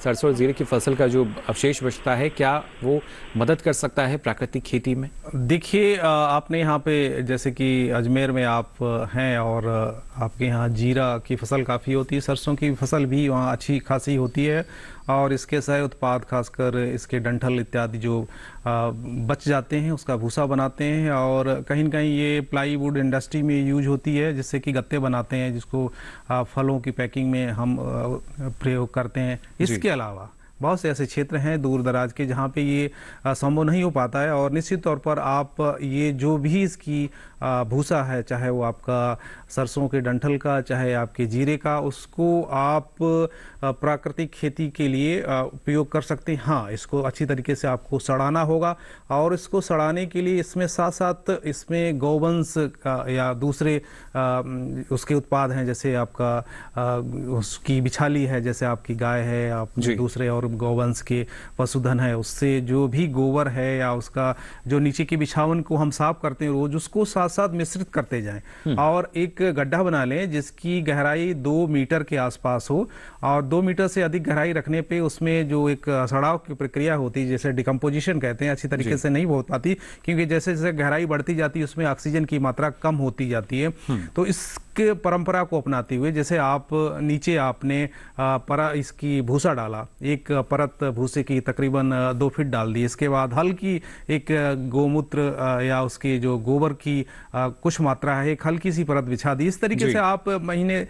सरसों और जीरे की फसल का जो अवशेष बचता है, क्या वो मदद कर सकता है प्राकृतिक खेती में? देखिए, आपने यहाँ पे जैसे कि अजमेर में आप हैं और आपके यहाँ जीरा की फसल काफ़ी होती है, सरसों की फसल भी वहाँ अच्छी खासी होती है, और इसके सह उत्पाद खासकर इसके डंठल इत्यादि जो बच जाते हैं उसका भूसा बनाते हैं, और कहीं न कहीं ये प्लाईवुड इंडस्ट्री में यूज होती है, जिससे कि गत्ते बनाते हैं जिसको फलों की पैकिंग में हम प्रयोग करते हैं। इसके अलावा बहुत से ऐसे क्षेत्र हैं दूर दराज के जहाँ पे ये संभव नहीं हो पाता है। और निश्चित तौर पर आप ये जो भी इसकी भूसा है, चाहे वो आपका सरसों के डंठल का, चाहे आपके जीरे का, उसको आप प्राकृतिक खेती के लिए उपयोग कर सकते हैं। हाँ, इसको अच्छी तरीके से आपको सड़ाना होगा और इसको सड़ाने के लिए इसमें साथ साथ इसमें गौवंश या दूसरे उसके उत्पाद हैं, जैसे आपका उसकी बिछाली है, जैसे आपकी गाय है, आप दूसरे और गौवंश के पशुधन है, उससे जो भी गोबर है या उसका जो नीचे की बिछावन को हम साफ करते हैं रोज, उसको साथ साथ मिश्रित करते जाएं और एक गड्ढा बना लें जिसकी गहराई 2 मीटर के आसपास हो। और 2 मीटर से अधिक गहराई रखने पे उसमें जो एक सड़ाव की प्रक्रिया होती है, जैसे डिकम्पोजिशन कहते हैं, अच्छी तरीके से नहीं हो पाती, क्योंकि जैसे जैसे गहराई बढ़ती जाती है उसमें ऑक्सीजन की मात्रा कम होती जाती है। तो इसके परंपरा को अपनाते हुए, जैसे आप नीचे आपने इसकी भूसा डाला, एक परत भूसे की तकरीबन 2 फीट डाल दी, इसके बाद हल्की एक गोमूत्र या उसके जो गोबर की कुछ मात्रा है, एक हल्की सी परत बिछा दी। इस तरीके से आप महीने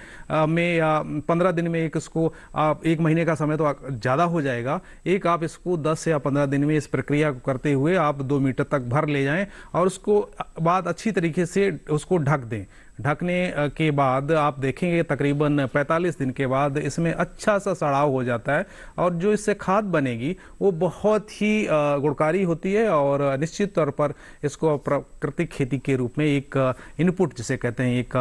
में या 15 दिन में इसको आप 1 महीने का समय तो ज़्यादा हो जाएगा, एक आप इसको 10 या 15 दिन में इस प्रक्रिया को करते हुए आप 2 मीटर तक भर ले जाएं और उसको बाद अच्छी तरीके से उसको ढक दें। ढकने के बाद आप देखेंगे तकरीबन 45 दिन के बाद इसमें अच्छा सा सड़ाव हो जाता है और जो इससे खाद बनेगी वो बहुत ही गुणकारी होती है और निश्चित तौर पर इसको प्राकृतिक खेती के रूप में एक इनपुट जिसे कहते हैं, एक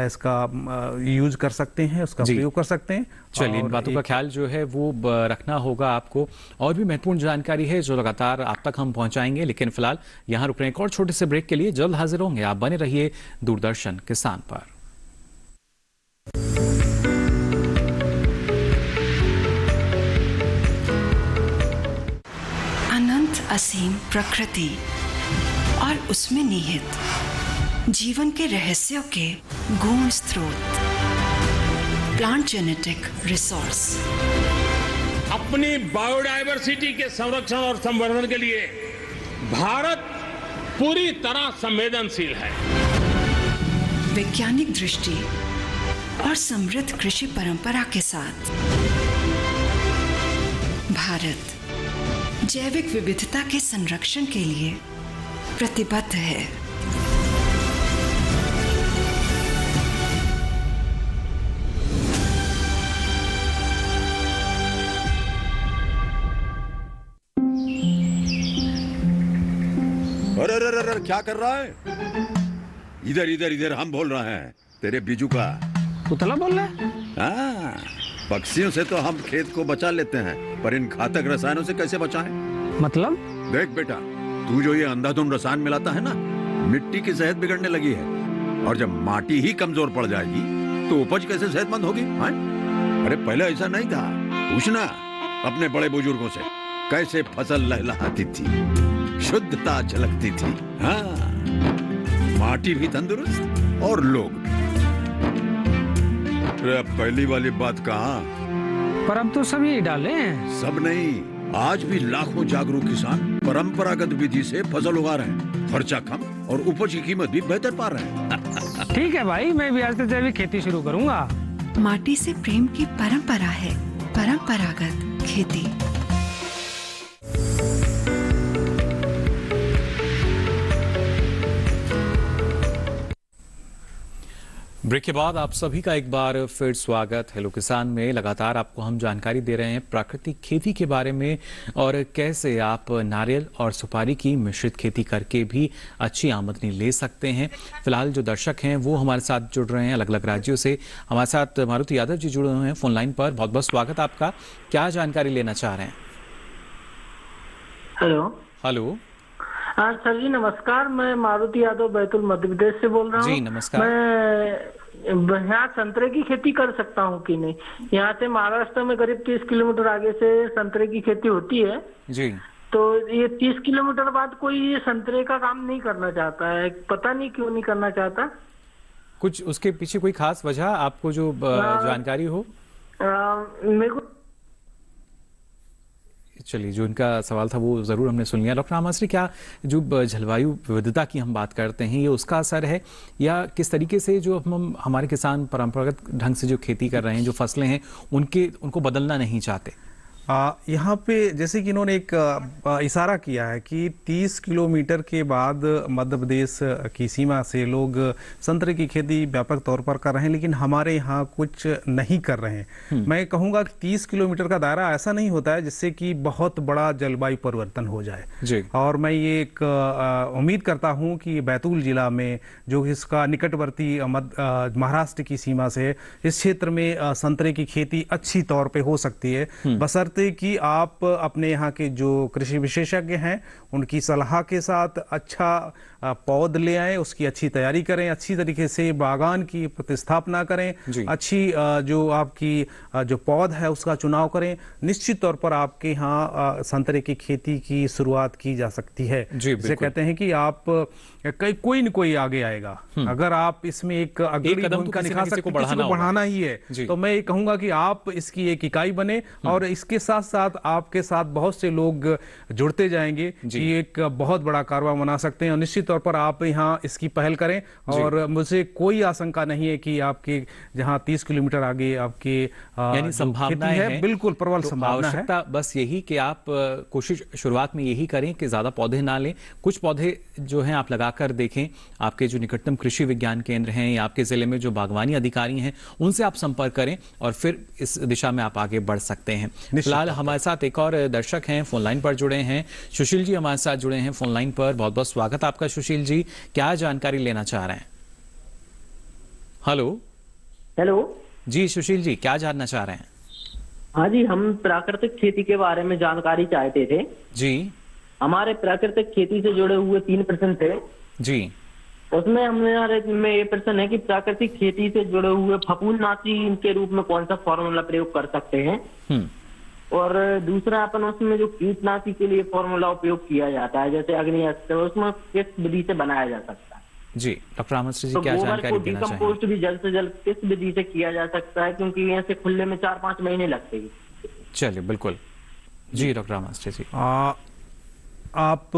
इसका यूज कर सकते हैं, उसका प्रयोग कर सकते हैं। चलिए, इन बातों का ख्याल जो है वो रखना होगा आपको। और भी महत्वपूर्ण जानकारी है जो लगातार आप तक हम पहुंचाएंगे, लेकिन फिलहाल यहाँ रुक रहे हैं एक और छोटे से ब्रेक के लिए। जल्द हाजिर होंगे, आप बने रहिए दूरदर्शन किसान पर। अनंत असीम प्रकृति और उसमें निहित जीवन के रहस्यों के गूढ़ स्रोत, प्लांट जेनेटिक रिसोर्स। अपनी बायोडायवर्सिटी के संरक्षण और संवर्धन के लिए भारत पूरी तरह संवेदनशील है। वैज्ञानिक दृष्टि और समृद्ध कृषि परंपरा के साथ भारत जैविक विविधता के संरक्षण के लिए प्रतिबद्ध है। अरे क्या कर रहा है? इधर इधर इधर, हम बोल रहे हैं तेरे बीजू का। पुतला बोल रहा है? हाँ, पक्षियों से तो हम खेत को बचा लेते हैं, पर इन घातक रसायनों से कैसे बचाएं? मतलब? देख बेटा, तू जो ये अंधाधुंध रसायन मिलाता है ना, मिट्टी की सेहत बिगड़ने लगी है और जब माटी ही कमजोर पड़ जाएगी तो उपज कैसे सेहतमंद होगी? हाँ? अरे पहले ऐसा नहीं था, पूछना अपने बड़े बुजुर्गों से, कैसे फसल लहलहाती थी, शुद्धता झलकती थी। हाँ, माटी भी तंदुरुस्त और लोग भी। अब पहली वाली बात कहाँ? पर अब तो सभी डाले हैं। सब नहीं, आज भी लाखों जागरूक किसान परंपरागत विधि से फसल उगा रहे हैं। खर्चा कम और उपज की कीमत भी बेहतर पा रहे हैं। ठीक है भाई, मैं भी आज से जैविक खेती शुरू करूंगा। माटी से प्रेम की परंपरा है परंपरागत खेती। ब्रेक के बाद आप सभी का एक बार फिर स्वागत। हेलो किसान में लगातार आपको हम जानकारी दे रहे हैं प्राकृतिक खेती के बारे में और कैसे आप नारियल और सुपारी की मिश्रित खेती करके भी अच्छी आमदनी ले सकते हैं। फिलहाल जो दर्शक हैं वो हमारे साथ जुड़ रहे हैं अलग अलग राज्यों से। हमारे साथ मारुति यादव जी जुड़े हुए हैं फोन लाइन पर। बहुत बहुत स्वागत आपका। क्या जानकारी लेना चाह रहे हैं? हेलो हाँ सर जी, नमस्कार। मैं मारुति यादव बैतूल मध्य प्रदेश से बोल रहा हूँ। जी नमस्कार। मैं यहाँ संतरे की खेती कर सकता हूँ कि नहीं? यहाँ से महाराष्ट्र में करीब 30 किलोमीटर आगे से संतरे की खेती होती है जी। तो ये 30 किलोमीटर बाद कोई ये संतरे का काम नहीं करना चाहता है, पता नहीं क्यों नहीं करना चाहता। कुछ उसके पीछे कोई खास वजह आपको जो जानकारी हो? मेरे को चलिए, जो इनका सवाल था वो जरूर हमने सुन लिया। डॉक्टर आमाश्री, क्या जो जलवायु विविधता की हम बात करते हैं ये उसका असर है या किस तरीके से जो हम हमारे किसान परंपरागत ढंग से जो खेती कर रहे हैं, जो फसलें हैं उनको बदलना नहीं चाहते? यहाँ पे जैसे कि इन्होंने एक इशारा किया है कि 30 किलोमीटर के बाद मध्य प्रदेश की सीमा से लोग संतरे की खेती व्यापक तौर पर कर रहे हैं, लेकिन हमारे यहाँ कुछ नहीं कर रहे हैं। मैं कहूँगा कि 30 किलोमीटर का दायरा ऐसा नहीं होता है जिससे कि बहुत बड़ा जलवायु परिवर्तन हो जाए जी। और मैं ये एक उम्मीद करता हूँ कि बैतूल जिला में जो इसका निकटवर्ती महाराष्ट्र की सीमा से इस क्षेत्र में संतरे की खेती अच्छी तौर पे हो सकती है, बशर्ते कि आप अपने यहाँ के जो कृषि विशेषज्ञ हैं उनकी सलाह के साथ अच्छा पौध ले आए, उसकी अच्छी तैयारी करें, अच्छी तरीके से बागान की प्रतिस्थापना करें, अच्छी जो आपकी जो पौध है उसका चुनाव करें। निश्चित तौर पर आपके यहाँ संतरे की खेती की शुरुआत की जा सकती है। जिसे कहते हैं कि आप कोई न कोई आगे आएगा अगर आप इसमें एक अग्रणी भूमिका निभा सकते, किसी को बढ़ाना ही है तो मैं ये कहूंगा कि आप इसकी एक इकाई बने और इसके साथ साथ आपके साथ बहुत से लोग जुड़ते जाएंगे कि एक बहुत बड़ा कारवां बना सकते हैं। और निश्चित तौर पर आप यहाँ इसकी पहल करें और मुझे कोई आशंका नहीं है कि आपके जहाँ 30 किलोमीटर आगे आपके यानी संभावना है, बिल्कुल प्रबल संभावना है। बस यही कि आप कोशिश शुरुआत में यही करें कि ज्यादा पौधे ना लें, कुछ पौधे जो हैं आप लगाकर देखें। आपके जो निकटतम कृषि विज्ञान केंद्र हैं या आपके जिले में जो बागवानी अधिकारी हैं उनसे आप संपर्क करें और फिर इस दिशा में आप आगे बढ़ सकते हैं। फिलहाल हमारे साथ एक और दर्शक हैं, फोन लाइन पर जुड़े हैं, सुशील जी हमारे साथ जुड़े हैं फोन लाइन पर। बहुत बहुत स्वागत आपका सुशील जी, क्या जानकारी लेना चाह रहे हैं? हेलो जी सुशील जी, क्या जानना चाह रहे हैं? हाँ जी, हम प्राकृतिक खेती के बारे में जानकारी चाहते थे जी। हमारे प्राकृतिक खेती से जुड़े हुए 3 प्रश्न थे जी। उसमें हमारे में ये प्रश्न है कि प्राकृतिक खेती से जुड़े हुए फफूंदनाशी के रूप में कौन सा फॉर्मूला प्रयोग कर सकते हैं, और दूसरा अपन उसमें जो कीटनाशी के लिए फॉर्मूला उपयोग किया जाता है जैसे अग्निअस्त्र, उसमें किस विधि से बनाया जा सकता है? जी डॉक्टर रामश्री जी, क्या जानकारी देना चाहेंगे? डिकम्पोस्ट भी जल्द से जल्द किस विधि से किया जा सकता है, क्योंकि यहाँ से खुले में 4-5 महीने लगते हैं। चलिए बिल्कुल जी। डॉक्टर रामश्री जी, आप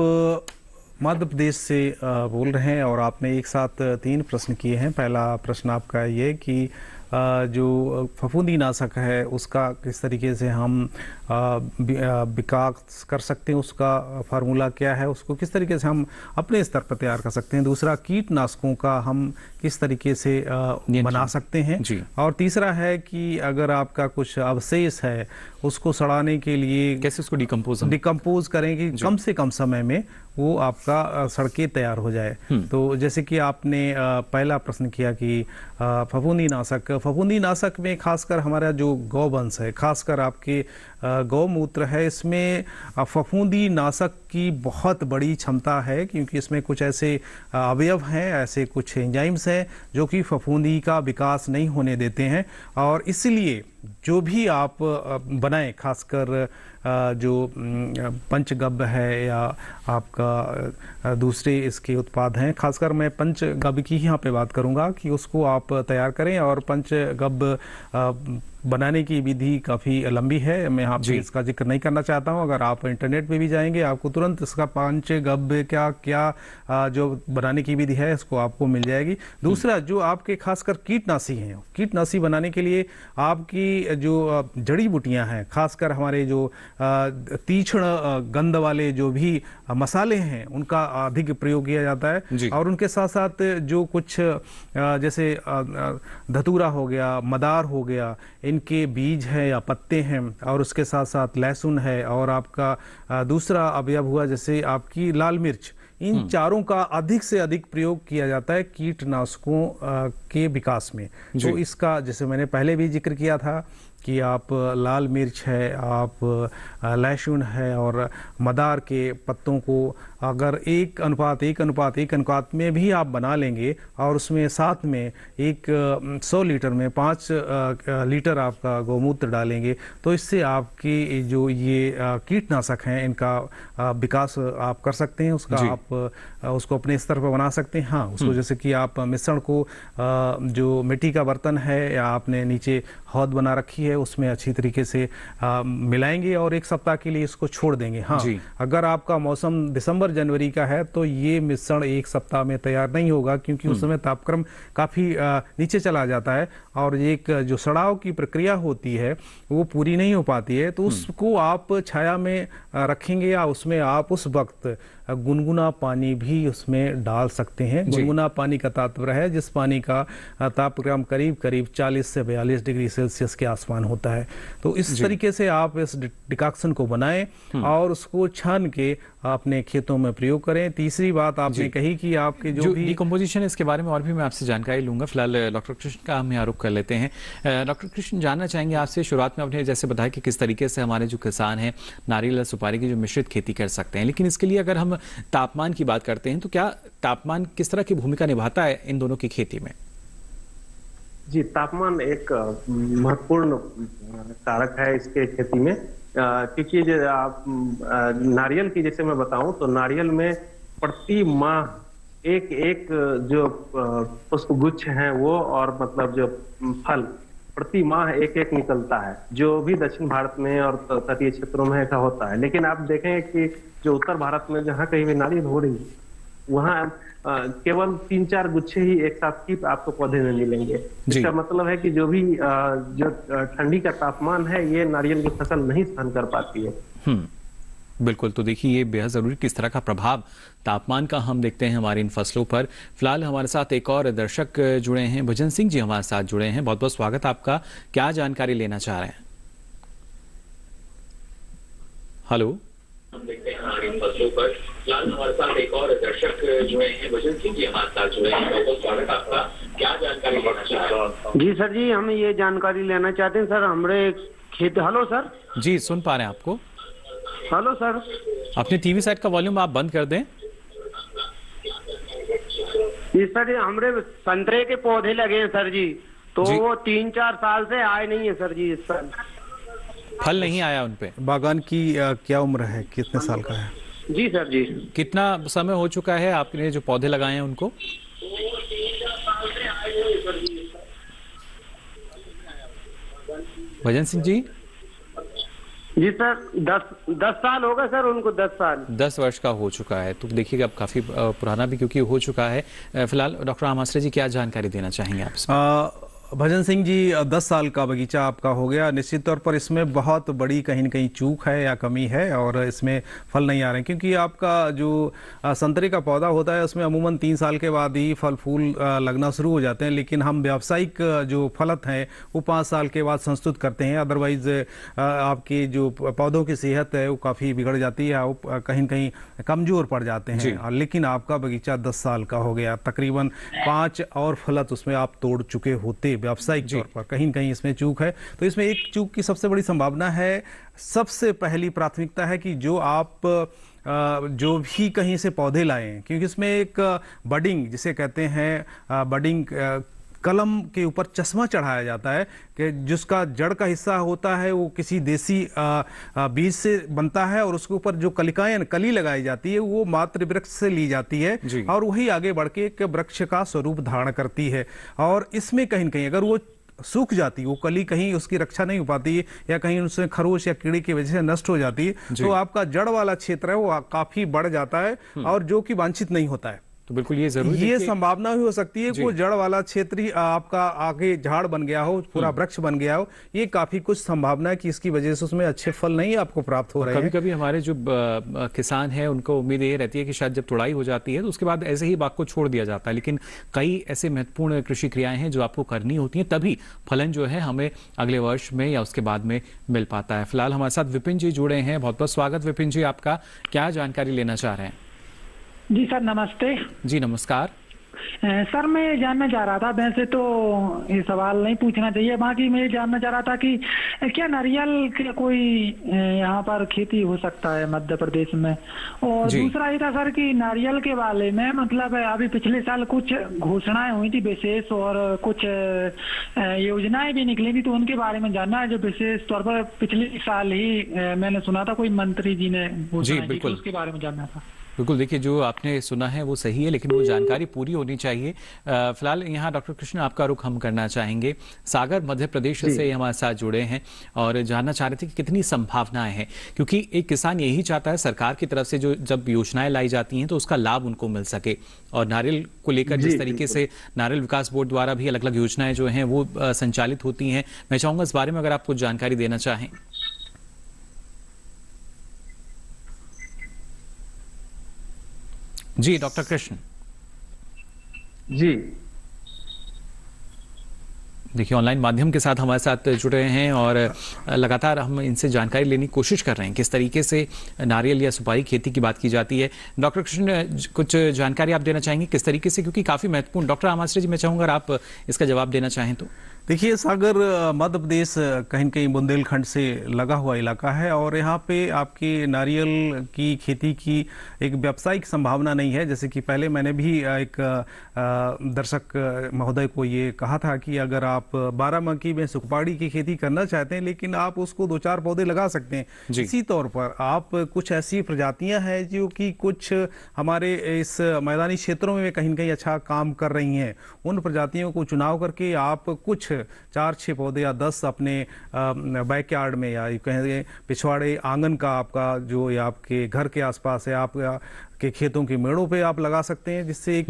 मध्य प्रदेश से बोल रहे हैं और आपने एक साथ 3 प्रश्न किए हैं। पहला प्रश्न आपका ये कि जो फफूंदीनाशक है उसका किस तरीके से हम विकास कर सकते हैं, उसका फार्मूला क्या है, उसको किस तरीके से हम अपने स्तर पर तैयार कर सकते हैं। दूसरा, कीटनाशकों का हम किस तरीके से बना सकते हैं। और तीसरा है कि अगर आपका कुछ अवशेष है उसको सड़ाने के लिए कैसे उसको डिकम्पोज करें कि कम से कम समय में वो आपका सड़के तैयार हो जाए। तो जैसे कि आपने पहला प्रश्न किया कि फफूंदीनाशक में खासकर हमारा जो गौवंश है, खासकर आपके गौमूत्र है, इसमें फफूंदीनाशक की बहुत बड़ी क्षमता है, क्योंकि इसमें कुछ ऐसे अवयव हैं, ऐसे कुछ एंजाइम्स हैं जो कि फफूंदी का विकास नहीं होने देते हैं। और इसलिए जो भी आप बनाएं, खासकर जो पंचगव्य है या आपका दूसरे इसके उत्पाद हैं, खासकर मैं पंचगव्य की यहाँ पे बात करूँगा कि उसको आप तैयार करें। और पंचगव्य बनाने की विधि काफ़ी लंबी है, मैं यहाँ पे इसका जिक्र नहीं करना चाहता हूँ। अगर आप इंटरनेट पे भी जाएंगे आपको तुरंत इसका पंचगव्य क्या जो बनाने की विधि है इसको आपको मिल जाएगी। दूसरा, जो आपके खासकर कीटनाशी हैं, कीटनाशी बनाने के लिए आपकी जो जड़ी बूटियाँ हैं, खासकर हमारे जो तीक्ष्ण गंध वाले जो भी मसाले हैं उनका अधिक प्रयोग किया जाता है। और उनके साथ साथ जो कुछ जैसे धतूरा हो गया, मदार हो गया, इनके बीज है या पत्ते हैं, और उसके साथ साथ लहसुन है, और आपका दूसरा अवयव हुआ जैसे आपकी लाल मिर्च, इन चारों का अधिक से अधिक प्रयोग किया जाता है कीटनाशकों के विकास में। तो इसका जैसे मैंने पहले भी जिक्र किया था कि आप लाल मिर्च है, आप लहसुन है और मदार के पत्तों को अगर 1:1:1:1 में भी आप बना लेंगे और उसमें साथ में 100 लीटर में 5 लीटर आपका गौमूत्र डालेंगे, तो इससे आपकी जो ये कीटनाशक हैं इनका विकास आप कर सकते हैं। उसका आप उसको अपने स्तर पर बना सकते हैं। हाँ, उसको जैसे कि आप मिश्रण को जो मिट्टी का बर्तन है या आपने नीचे हौद बना रखी है उसमें अच्छी तरीके से मिलाएंगे और 1 सप्ताह के लिए इसको छोड़ देंगे। हाँ, अगर आपका मौसम दिसंबर जनवरी का है तो ये मिश्रण 1 सप्ताह में तैयार नहीं होगा, क्योंकि उस समय तापक्रम काफ़ी नीचे चला जाता है और एक जो सड़ाव की प्रक्रिया होती है वो पूरी नहीं हो पाती है। तो उसको आप छाया में रखेंगे या उसमें आप उस वक्त गुनगुना पानी भी उसमें डाल सकते हैं। गुनगुना पानी का तात्पर्य है जिस पानी का तापक्रम करीब करीब 40 से 42 डिग्री सेल्सियस के आसपान होता है। तो इस तरीके से आप इस डिकॉक्शन को बनाएं और उसको छान के अपने खेतों में प्रयोग करें। तीसरी बात आपने कही कि आपके जो भी डिकम्पोजिशन, इसके बारे में और भी मैं आपसे जानकारी लूंगा। फिलहाल डॉक्टर कृष्ण का हम यहाँ रुख कर लेते हैं। डॉक्टर कृष्ण, जानना चाहेंगे आपसे, शुरुआत में आपने जैसे बताया कि किस तरीके से हमारे जो किसान हैं नारियल और सुपारी की जो मिश्रित खेती कर सकते हैं, लेकिन इसके लिए अगर हम तापमान की बात करते हैं तो क्या तापमान किस तरह की भूमिका निभाता है इन दोनों की खेती में? जी, तापमान एक महत्वपूर्ण कारक है इसके खेती में, क्योंकि जो आप नारियल की जैसे मैं बताऊं तो नारियल में प्रति माह एक जो पुष्पगुच्छ हैं वो और मतलब जो फल प्रति माह एक निकलता है, जो भी दक्षिण भारत में और तटीय क्षेत्रों में ऐसा होता है। लेकिन आप देखें कि जो उत्तर भारत में जहाँ कहीं भी नारियल हो रही वहाँ केवल 3-4 गुच्छे ही एक साथ ही आपको पौधे में मिलेंगे। इसका मतलब है कि जो भी जो ठंडी का तापमान है ये नारियल की फसल नहीं सहन कर पाती है। बिल्कुल, तो देखिए ये बेहद जरूरी किस तरह का प्रभाव तापमान का हम देखते हैं हमारी इन फसलों पर। फिलहाल हमारे साथ एक और दर्शक जुड़े हैं, भजन सिंह जी हमारे साथ जुड़े हैं। बहुत बहुत स्वागत आपका, क्या जानकारी लेना चाह रहे हैं? हेलो, हम देखते हैं हमारी इन फसलों पर। फिलहाल हमारे साथ एक और दर्शक जुड़े हैं, भजन सिंह जी हमारे साथ जुड़े हैं। बहुत बहुत स्वागत आपका, क्या जानकारी लेना चाह रहे हैं? जी सर जी, हम ये जानकारी लेना चाहते हैं सर, हमारे खेत। हेलो सर जी, सुन पा रहे हैं आपको। हेलो सर, अपने टीवी सेट का वॉल्यूम आप बंद कर दें। जी सर जी, हमारे संतरे के पौधे लगे हैं सर जी, तो वो 3-4 साल से आए नहीं है सर जी, इस साल फल नहीं आया उन पे। बागान की क्या उम्र है, कितने साल का है? जी सर जी। कितना समय हो चुका है आपने जो पौधे लगाए हैं उनको? भजन सिंह जी। जी सर, 10 साल हो गए सर उनको, 10 साल। 10 वर्ष का हो चुका है, तो देखिएगा अब काफी पुराना भी क्योंकि हो चुका है। फिलहाल डॉक्टर आमाश्रय जी क्या जानकारी देना चाहेंगे आप? भजन सिंह जी, 10 साल का बगीचा आपका हो गया। निश्चित तौर पर इसमें बहुत बड़ी कहीं न कहीं चूक है या कमी है और इसमें फल नहीं आ रहे हैं, क्योंकि आपका जो संतरे का पौधा होता है उसमें अमूमन 3 साल के बाद ही फल फूल लगना शुरू हो जाते हैं। लेकिन हम व्यावसायिक जो फलत हैं वो 5 साल के बाद संस्तुत करते हैं, अदरवाइज आपकी जो पौधों की सेहत है वो काफ़ी बिगड़ जाती है, वो कहीं न कहीं कमज़ोर पड़ जाते हैं। लेकिन आपका बगीचा 10 साल का हो गया, तकरीबन 5 और फलत उसमें आप तोड़ चुके होते व्यावसायिक तौर पर। कहीं न कहीं इसमें चूक है, तो इसमें एक चूक की सबसे बड़ी संभावना है। सबसे पहली प्राथमिकता है कि जो आप जो भी कहीं से पौधे लाएं, क्योंकि इसमें एक बडिंग जिसे कहते हैं, बडिंग कलम के ऊपर चश्मा चढ़ाया जाता है कि जिसका जड़ का हिस्सा होता है वो किसी देसी बीज से बनता है और उसके ऊपर जो कली लगाई जाती है वो मातृ वृक्ष से ली जाती है और वही आगे बढ़ के एक वृक्ष का स्वरूप धारण करती है। और इसमें कहीं न कहीं अगर वो सूख जाती, वो कली कहीं उसकी रक्षा नहीं हो पाती या कहीं उसमें खरोच या कीड़े की वजह से नष्ट हो जाती है, तो आपका जड़ वाला क्षेत्र है वो काफी बढ़ जाता है और जो कि वांछित नहीं होता है। तो बिल्कुल ये जरूरी ये संभावना भी हो सकती है कि वो जड़ वाला क्षेत्र ही आपका आगे झाड़ बन गया हो, पूरा वृक्ष बन गया हो। ये काफी कुछ संभावना है कि इसकी वजह से उसमें अच्छे फल नहीं आपको प्राप्त हो रहे हैं। कभी कभी हमारे जो किसान हैं उनको उम्मीद ये रहती है कि शायद जब तुड़ाई हो जाती है तो उसके बाद ऐसे ही बाग को छोड़ दिया जाता है, लेकिन कई ऐसे महत्वपूर्ण कृषि क्रियाएं हैं जो आपको करनी होती हैं, तभी फलन जो है हमें अगले वर्ष में या उसके बाद में मिल पाता है। फिलहाल हमारे साथ विपिन जी जुड़े हैं, बहुत बहुत स्वागत विपिन जी आपका, क्या जानकारी लेना चाह रहे हैं? जी सर नमस्ते। जी नमस्कार सर, मैं जानना चाह रहा था, वैसे तो ये सवाल नहीं पूछना चाहिए, बाकी मैं जानना चाह रहा था कि क्या नारियल का कोई यहाँ पर खेती हो सकता है मध्य प्रदेश में? और दूसरा ये था सर कि नारियल के बारे में मतलब अभी पिछले साल कुछ घोषणाएं हुई थी विशेष और कुछ योजनाएं भी निकली थी, तो उनके बारे में जानना है। जो विशेष तौर पर पिछले साल ही मैंने सुना था कोई मंत्री जी ने घोषणा की, उसके बारे में जानना था। बिल्कुल, देखिए जो आपने सुना है वो सही है, लेकिन वो जानकारी पूरी होनी चाहिए। फिलहाल यहाँ डॉक्टर कृष्ण आपका रुख हम करना चाहेंगे। सागर मध्य प्रदेश से हमारे साथ जुड़े हैं और जानना चाह रहे थे कि कितनी संभावनाएं हैं, क्योंकि एक किसान यही चाहता है सरकार की तरफ से जो जब योजनाएं लाई जाती हैं तो उसका लाभ उनको मिल सके। और नारियल को लेकर जिस तरीके से नारियल विकास बोर्ड द्वारा भी अलग अलग योजनाएं जो हैं वो संचालित होती हैं, मैं चाहूंगा इस बारे में अगर आप कुछ जानकारी देना चाहें। जी डॉक्टर कृष्ण जी, देखिए ऑनलाइन माध्यम के साथ हमारे साथ जुड़ रहे हैं और लगातार हम इनसे जानकारी लेने की कोशिश कर रहे हैं किस तरीके से नारियल या सुपारी खेती की बात की जाती है। डॉक्टर कृष्ण, कुछ जानकारी आप देना चाहेंगे किस तरीके से, क्योंकि काफ़ी महत्वपूर्ण। डॉक्टर आमाश्री जी, मैं चाहूँगा अगर आप इसका जवाब देना चाहें तो। देखिए, सागर मध्य प्रदेश कहीं न कहीं बुंदेलखंड से लगा हुआ इलाका है और यहाँ पे आपकी नारियल की खेती की एक व्यावसायिक संभावना नहीं है। जैसे कि पहले मैंने भी एक दर्शक महोदय को ये कहा था कि अगर आप बाराबंकी में सुपारी की खेती करना चाहते हैं, लेकिन आप उसको 2-4 पौधे लगा सकते हैं। इसी तौर पर आप कुछ ऐसी प्रजातियां हैं जो कि कुछ हमारे इस मैदानी क्षेत्रों में कहीं न कहीं अच्छा काम कर रही हैं, उन प्रजातियों को चुनाव करके आप कुछ 4-6 पौधे या 10 अपने बैकयार्ड में या कहें पिछवाड़े आंगन का आपका जो या आपके घर के आसपास है, आप के खेतों के मेड़ों पे आप लगा सकते हैं, जिससे एक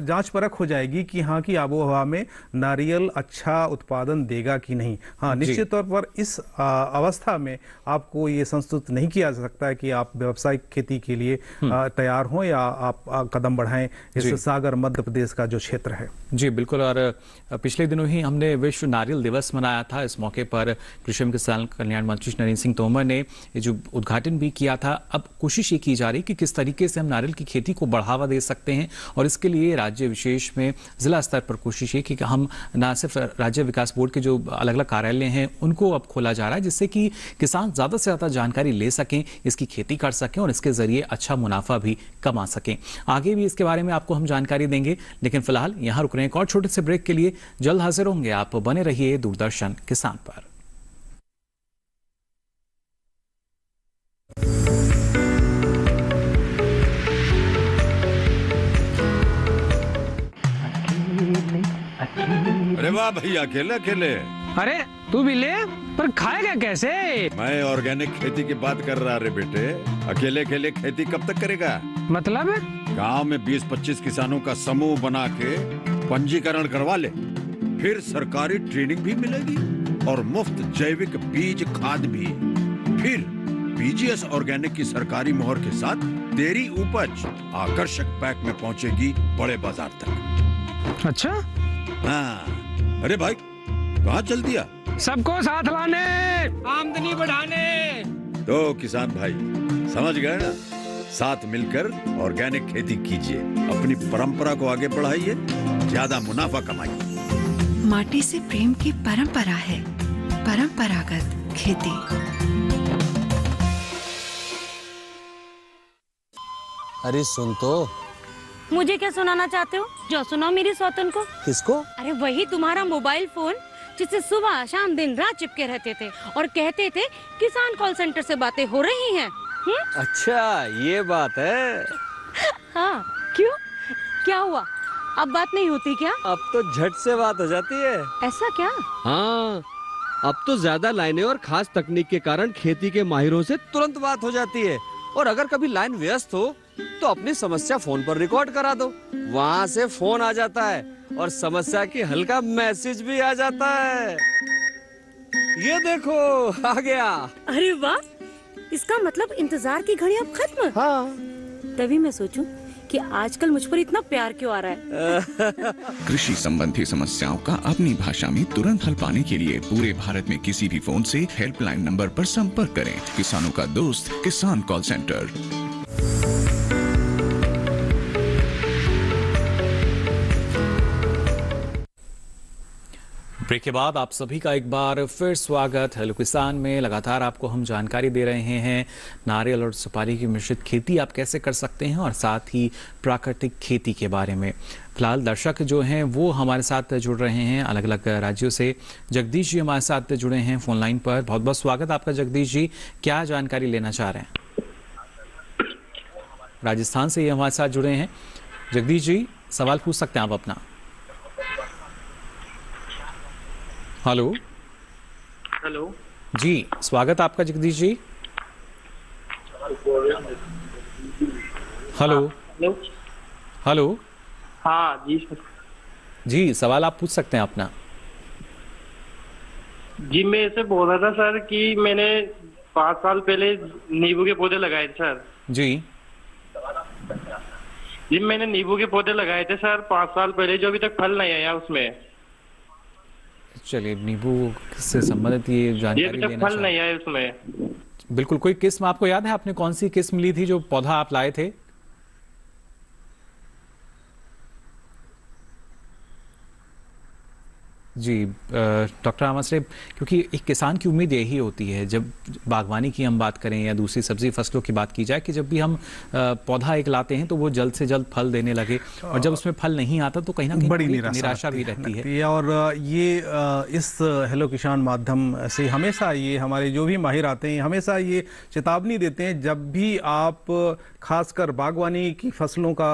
जांच परख हो जाएगी कि हाँ की आबो हवा में नारियल अच्छा उत्पादन देगा कि नहीं। हाँ, निश्चित तौर पर इस अवस्था में आपको ये संस्तुत नहीं किया जा सकता है कि आप व्यावसायिक खेती के लिए तैयार हों या आप कदम बढ़ाएं इस सागर मध्य प्रदेश का जो क्षेत्र है। जी बिल्कुल, और पिछले दिनों ही हमने विश्व नारियल दिवस मनाया था। इस मौके पर कृषि एवं किसान कल्याण मंत्री नरेंद्र सिंह तोमर ने ये जो उद्घाटन भी किया था। अब कोशिश ये की जा रही कि किस तरीके से हम नारियल की खेती को बढ़ावा दे सकते हैं, और इसके लिए राज्य विशेष में जिला स्तर पर कोशिश है कि हम न सिर्फ राज्य विकास बोर्ड के जो अलग अलग कार्यालय हैं उनको अब खोला जा रहा है, जिससे कि किसान ज़्यादा से ज़्यादा जानकारी ले सकें, इसकी खेती कर सकें और इसके जरिए अच्छा मुनाफा भी कमा सकें। आगे भी इसके बारे में आपको हम जानकारी देंगे, लेकिन फिलहाल यहाँ रुक रहे हैं एक और छोटे से ब्रेक के लिए। जल्द हाजिर होंगे, आप बने रहिए दूरदर्शन किसान पर। अरे वाह भैया, अकेले अकेले। अरे तू भी ले, पर खाएगा कैसे? मैं ऑर्गेनिक खेती की बात कर रहा रे बेटे। अकेले अकेले खेती कब तक करेगा? मतलब गांव में 20-25 किसानों का समूह बना के पंजीकरण करवा ले, फिर सरकारी ट्रेनिंग भी मिलेगी और मुफ्त जैविक बीज खाद भी। फिर बीजीएस ऑर्गेनिक की सरकारी मोहर के साथ तेरी उपज आकर्षक पैक में पहुंचेगी बड़े बाजार तक। अच्छा? हाँ। अरे भाई, कहाँ चल दिया? सबको साथ लाने, आमदनी बढ़ाने। तो किसान भाई समझ गए ना? साथ मिलकर ऑर्गेनिक खेती कीजिए, अपनी परंपरा को आगे बढ़ाइए, ज्यादा मुनाफा कमाइए। माटी से प्रेम की परंपरा है परंपरागत खेती। अरे सुन तो। मुझे क्या सुनाना चाहते हो? जो सुनाओ मेरी सौतन को। किसको? अरे वही तुम्हारा मोबाइल फोन जिससे सुबह शाम दिन रात चिपके रहते थे और कहते थे किसान कॉल सेंटर से बातें हो रही हैं। अच्छा ये बात है। हाँ, क्यों? क्या हुआ? अब बात नहीं होती क्या? अब तो झट से बात हो जाती है। ऐसा क्या? हाँ, अब तो ज्यादा लाइनें और खास तकनीक के कारण खेती के माहिरों से तुरंत बात हो जाती है। और अगर कभी लाइन व्यस्त हो तो अपनी समस्या फोन पर रिकॉर्ड करा दो, वहाँ से फोन आ जाता है और समस्या की हल का मैसेज भी आ जाता है। ये देखो आ गया। अरे वाह, इसका मतलब इंतजार की घड़ी अब खत्म। हाँ। तभी मैं सोचूं कि आजकल मुझ पर इतना प्यार क्यों आ रहा है। कृषि संबंधी समस्याओं का अपनी भाषा में तुरंत हल पाने के लिए पूरे भारत में किसी भी फोन से हेल्पलाइन नंबर पर संपर्क करें। किसानों का दोस्त किसान कॉल सेंटर। ब्रेक के बाद आप सभी का एक बार फिर स्वागत। हेलो किसान में लगातार आपको हम जानकारी दे रहे हैं नारियल और सुपारी की मिश्रित खेती आप कैसे कर सकते हैं और साथ ही प्राकृतिक खेती के बारे में। फिलहाल दर्शक जो हैं वो हमारे साथ जुड़ रहे हैं अलग अलग राज्यों से। जगदीश जी हमारे साथ जुड़े हैं फोन लाइन पर। बहुत बहुत स्वागत आपका जगदीश जी, क्या जानकारी लेना चाह रहे हैं? राजस्थान से ये हमारे साथ जुड़े हैं। जगदीश जी, सवाल पूछ सकते हैं आप अपना। हेलो हेलो जी, स्वागत आपका जगदीश जी। हेलो हेलो हाँ जी सर। जी, सवाल आप पूछ सकते हैं अपना। जी मैं ऐसे बोल रहा था सर कि मैंने 5 साल पहले नींबू के पौधे लगाए थे सर। जी जी मैंने नींबू के पौधे लगाए थे सर 5 साल पहले, जो अभी तक फल नहीं आया उसमें। चलिए, नींबू से संबंधित ये जानकारी लेना फल नहीं आया उसमें। बिल्कुल। कोई किस्म आपको याद है, आपने कौन सी किस्म ली थी जो पौधा आप लाए थे? जी डॉक्टर आमाश्रे, क्योंकि एक किसान की उम्मीद यही होती है, जब बागवानी की हम बात करें या दूसरी सब्जी फसलों की बात की जाए, कि जब भी हम पौधा एक लाते हैं तो वो जल्द से जल्द फल देने लगे, और जब उसमें फल नहीं आता तो कहीं ना कहीं बड़ी निराशा भी रहती है। और ये इस हेलो किसान माध्यम से हमेशा ये हमारे जो भी माहिर आते हैं हमेशा ये चेतावनी देते हैं, जब भी आप खासकर बागवानी की फसलों का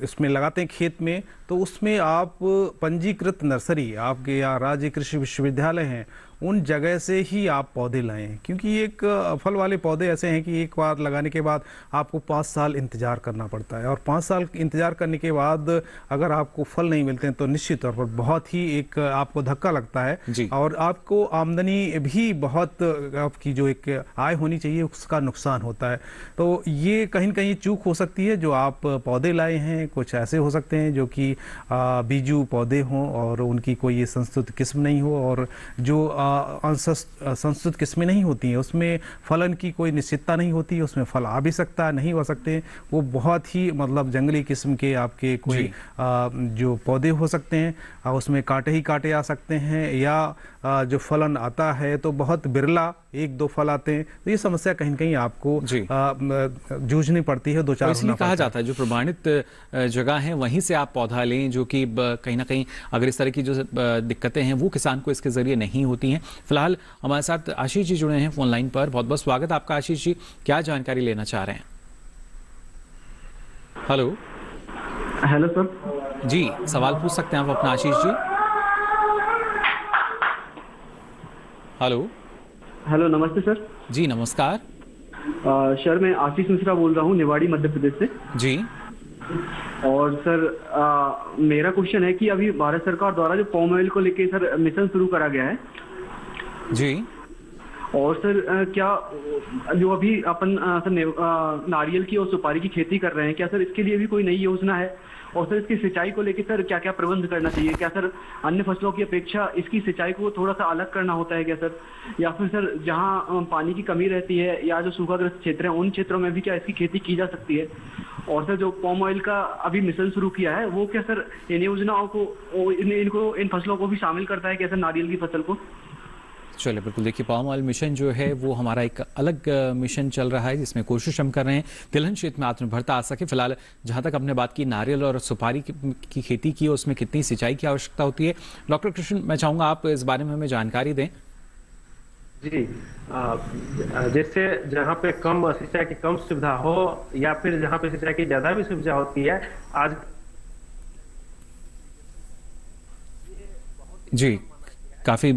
इसमें लगाते हैं खेत में, तो उसमें आप पंजीकृत नर्सरी आपके या राज्य कृषि विश्वविद्यालय हैं उन जगह से ही आप पौधे लाएं, क्योंकि एक फल वाले पौधे ऐसे हैं कि एक बार लगाने के बाद आपको 5 साल इंतजार करना पड़ता है, और 5 साल इंतजार करने के बाद अगर आपको फल नहीं मिलते हैं तो निश्चित तौर पर बहुत ही एक आपको धक्का लगता है, और आपको आमदनी भी बहुत, आपकी जो एक आय होनी चाहिए उसका नुकसान होता है। तो ये कहीं न कहीं चूक हो सकती है। जो आप पौधे लाए हैं कुछ ऐसे हो सकते हैं जो कि बीजू पौधे हों और उनकी कोई संस्तुत किस्म नहीं हो, और जो संस्तुत किस्में नहीं होती हैं उसमें फलन की कोई निश्चितता नहीं होती, उसमें फल आ भी सकता है, नहीं हो सकते। वो बहुत ही मतलब जंगली किस्म के आपके कोई जो पौधे हो सकते हैं, उसमें कांटे ही कांटे आ सकते हैं, या जो फलन आता है तो बहुत बिरला 1-2 फल आते हैं। तो ये समस्या कहीं न कहीं आपको जूझनी पड़ती है, 2-4। इसलिए कहा जाता है जो प्रमाणित जगह है वहीं से आप पौधा लें, जो कि कहीं ना कहीं अगर इस तरह की जो दिक्कतें हैं वो किसान को इसके जरिए नहीं होती हैं। फिलहाल हमारे साथ आशीष जी जुड़े हैं फोन लाइन पर। बहुत बहुत स्वागत आपका आशीष जी, क्या जानकारी लेना चाह रहे हैं? हेलो हेलो सर जी, सवाल पूछ सकते हैं आप अपना आशीष जी। हेलो हेलो नमस्ते सर। जी नमस्कार सर, मैं आशीष मिश्रा बोल रहा हूँ निवाड़ी मध्य प्रदेश से जी। और सर मेरा क्वेश्चन है कि अभी भारत सरकार द्वारा जो पॉम ऑयल को लेके सर मिशन शुरू करा गया है जी, और सर क्या जो अभी अपन सर नारियल की और सुपारी की खेती कर रहे हैं, क्या सर इसके लिए भी कोई नई योजना है? और सर इसकी सिंचाई को लेकर सर क्या क्या प्रबंध करना चाहिए? क्या सर अन्य फसलों की अपेक्षा इसकी सिंचाई को थोड़ा सा अलग करना होता है क्या सर? या फिर सर जहां पानी की कमी रहती है या जो सूखाग्रस्त क्षेत्र हैं उन क्षेत्रों में भी क्या इसकी खेती की जा सकती है? और सर जो पॉम ऑयल का अभी मिशन शुरू किया है वो क्या सर इन योजनाओं को इन फसलों को भी शामिल करता है क्या सर, नारियल की फसल को? चलिए बिल्कुल। देखिए, पाम ऑयल मिशन जो है वो हमारा एक अलग मिशन चल रहा है, जिसमें कोशिश हम कर रहे हैं तिलहन क्षेत्र में आत्मनिर्भरता आ सके। फिलहाल जहां तक आपने बात की नारियल और सुपारी की खेती की, उसमें कितनी सिंचाई की आवश्यकता होती है, डॉक्टर कृष्ण मैं चाहूंगा आप इस बारे में हमें जानकारी दें। जी, जैसे जहाँ पे कम सिंचाई की कम सुविधा हो या फिर जहाँ पे सिंचाई की ज्यादा भी सुविधा होती है, आज जी काफ़ी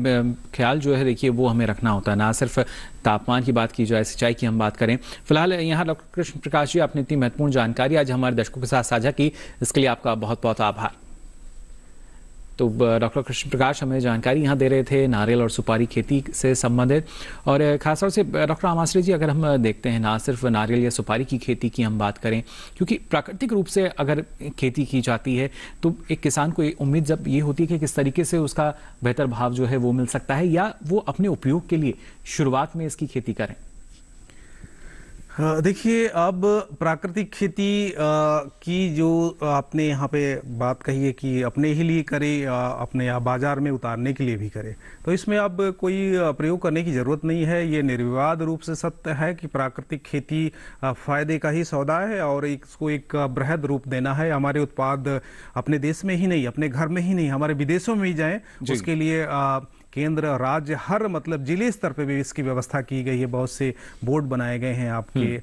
ख्याल जो है देखिए वो हमें रखना होता है, ना सिर्फ तापमान की बात की जाए, सिंचाई की हम बात करें। फिलहाल यहाँ डॉक्टर कृष्ण प्रकाश जी, आपने इतनी महत्वपूर्ण जानकारी आज हमारे दर्शकों के साथ साझा की, इसके लिए आपका बहुत बहुत आभार। तो डॉक्टर कृष्ण प्रकाश हमें जानकारी यहाँ दे रहे थे नारियल और सुपारी खेती से संबंधित। और खासतौर से डॉक्टर आमाश्रे जी, अगर हम देखते हैं ना सिर्फ नारियल या सुपारी की खेती की हम बात करें, क्योंकि प्राकृतिक रूप से अगर खेती की जाती है तो एक किसान को उम्मीद जब ये होती है कि किस तरीके से उसका बेहतर भाव जो है वो मिल सकता है, या वो अपने उपयोग के लिए शुरुआत में इसकी खेती करें। देखिए, अब प्राकृतिक खेती की जो आपने यहाँ पे बात कही है कि अपने ही लिए करे, अपने यहाँ बाजार में उतारने के लिए भी करे, तो इसमें अब कोई प्रयोग करने की ज़रूरत नहीं है। ये निर्विवाद रूप से सत्य है कि प्राकृतिक खेती फायदे का ही सौदा है, और इसको एक बृहद रूप देना है। हमारे उत्पाद अपने देश में ही नहीं, अपने घर में ही नहीं, हमारे विदेशों में ही जाएं, उसके लिए केंद्र राज्य हर मतलब जिले स्तर पे भी इसकी व्यवस्था की गई है। बहुत से बोर्ड बनाए गए हैं आपके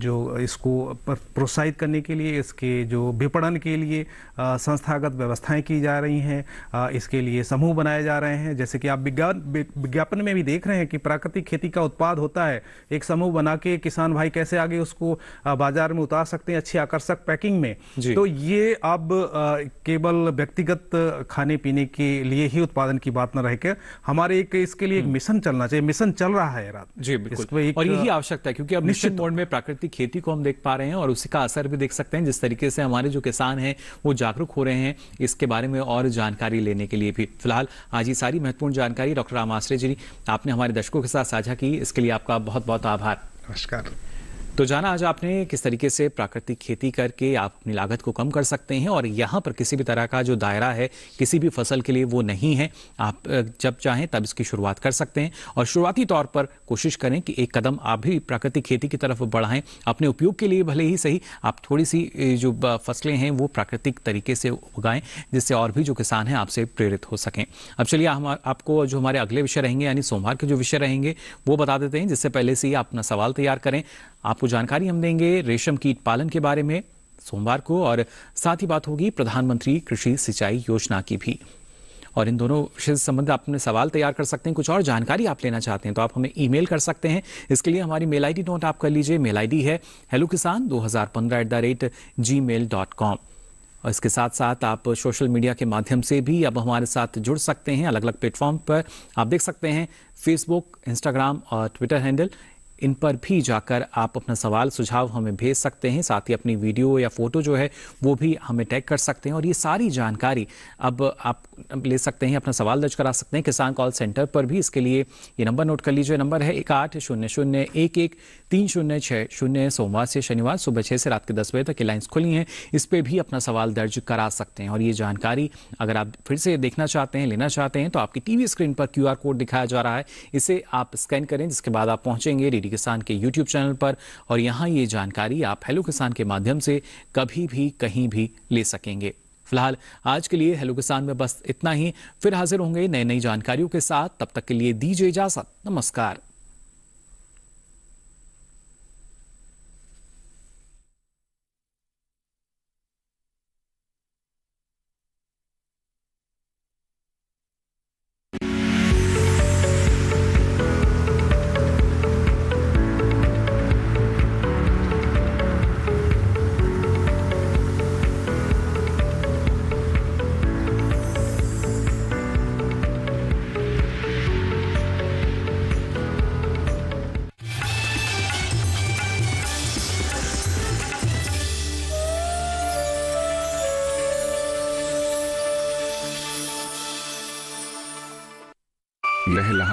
जो इसको प्रोत्साहित करने के लिए, इसके जो विपणन के लिए संस्थागत व्यवस्थाएं की जा रही हैं। इसके लिए समूह बनाए जा रहे हैं। जैसे कि आप विज्ञापन में भी देख रहे हैं कि प्राकृतिक खेती का उत्पाद होता है, एक समूह बना के किसान भाई कैसे आगे उसको बाजार में उतार सकते हैं अच्छी आकर्षक पैकिंग में। तो ये अब केवल व्यक्तिगत खाने पीने के लिए ही उत्पादन की बात न रह के हमारे इसके लिए एक मिशन चलना चाहिए। मिशन चल रहा है रात जी बिल्कुल, और यही आवश्यकता है क्योंकि अब मिशन मोड में प्राकृतिक खेती को हम देख पा रहे हैं और उसी का असर भी देख सकते हैं। जिस तरीके से हमारे जो किसान हैं वो जागरूक हो रहे हैं इसके बारे में और जानकारी लेने के लिए भी। फिलहाल आज ये सारी महत्वपूर्ण जानकारी डॉक्टर राम आश्रय जी आपने हमारे दर्शकों के साथ साझा की, इसके लिए आपका बहुत बहुत आभार। नमस्कार। तो जाना आज आपने किस तरीके से प्राकृतिक खेती करके आप अपनी लागत को कम कर सकते हैं और यहाँ पर किसी भी तरह का जो दायरा है किसी भी फसल के लिए वो नहीं है। आप जब चाहें तब इसकी शुरुआत कर सकते हैं और शुरुआती तौर पर कोशिश करें कि एक कदम आप भी प्राकृतिक खेती की तरफ बढ़ाएं। अपने उपयोग के लिए भले ही सही, आप थोड़ी सी जो फसलें हैं वो प्राकृतिक तरीके से उगाएं जिससे और भी जो किसान हैं आपसे प्रेरित हो सकें। अब चलिए हम आपको जो हमारे अगले विषय रहेंगे यानी सोमवार के जो विषय रहेंगे वो बता देते हैं, जिससे पहले से ही आप अपना सवाल तैयार करें। आपको जानकारी हम देंगे रेशम कीट पालन के बारे में सोमवार को, और साथ ही बात होगी प्रधानमंत्री कृषि सिंचाई योजना की भी। और इन दोनों विषय से संबंधित आप अपने सवाल तैयार कर सकते हैं। कुछ और जानकारी आप लेना चाहते हैं तो आप हमें ईमेल कर सकते हैं। इसके लिए हमारी मेल आईडी नोट आप कर लीजिए। मेल आईडी है hellokisan2015@gmail.com। और इसके साथ साथ आप सोशल मीडिया के माध्यम से भी अब हमारे साथ जुड़ सकते हैं। अलग अलग प्लेटफॉर्म पर आप देख सकते हैं, फेसबुक, इंस्टाग्राम और ट्विटर हैंडल, इन पर भी जाकर आप अपना सवाल सुझाव हमें भेज सकते हैं। साथ ही अपनी वीडियो या फोटो जो है वो भी हमें टैग कर सकते हैं और ये सारी जानकारी अब आप ले सकते हैं, अपना सवाल दर्ज करा सकते हैं किसान कॉल सेंटर पर भी। इसके लिए ये नंबर नोट कर लीजिए, नंबर है 1800113060। सोमवार से शनिवार सुबह 6 से रात के 10 बजे तक ये लाइन्स खुली हैं, इस पे भी अपना सवाल दर्ज करा सकते हैं। और ये जानकारी अगर आप फिर से देखना चाहते हैं, लेना चाहते हैं तो आपकी टीवी स्क्रीन पर QR कोड दिखाया जा रहा है, इसे आप स्कैन करें, जिसके बाद आप पहुंचेंगे डीडी किसान के YouTube चैनल पर और यहाँ ये जानकारी आप हेलो किसान के माध्यम से कभी भी कहीं भी ले सकेंगे। फिलहाल आज के लिए हेलो किसान में बस इतना ही, फिर हाजिर होंगे नई नई जानकारियों के साथ। तब तक के लिए दीजिए इजाजत, नमस्कार। लहलहा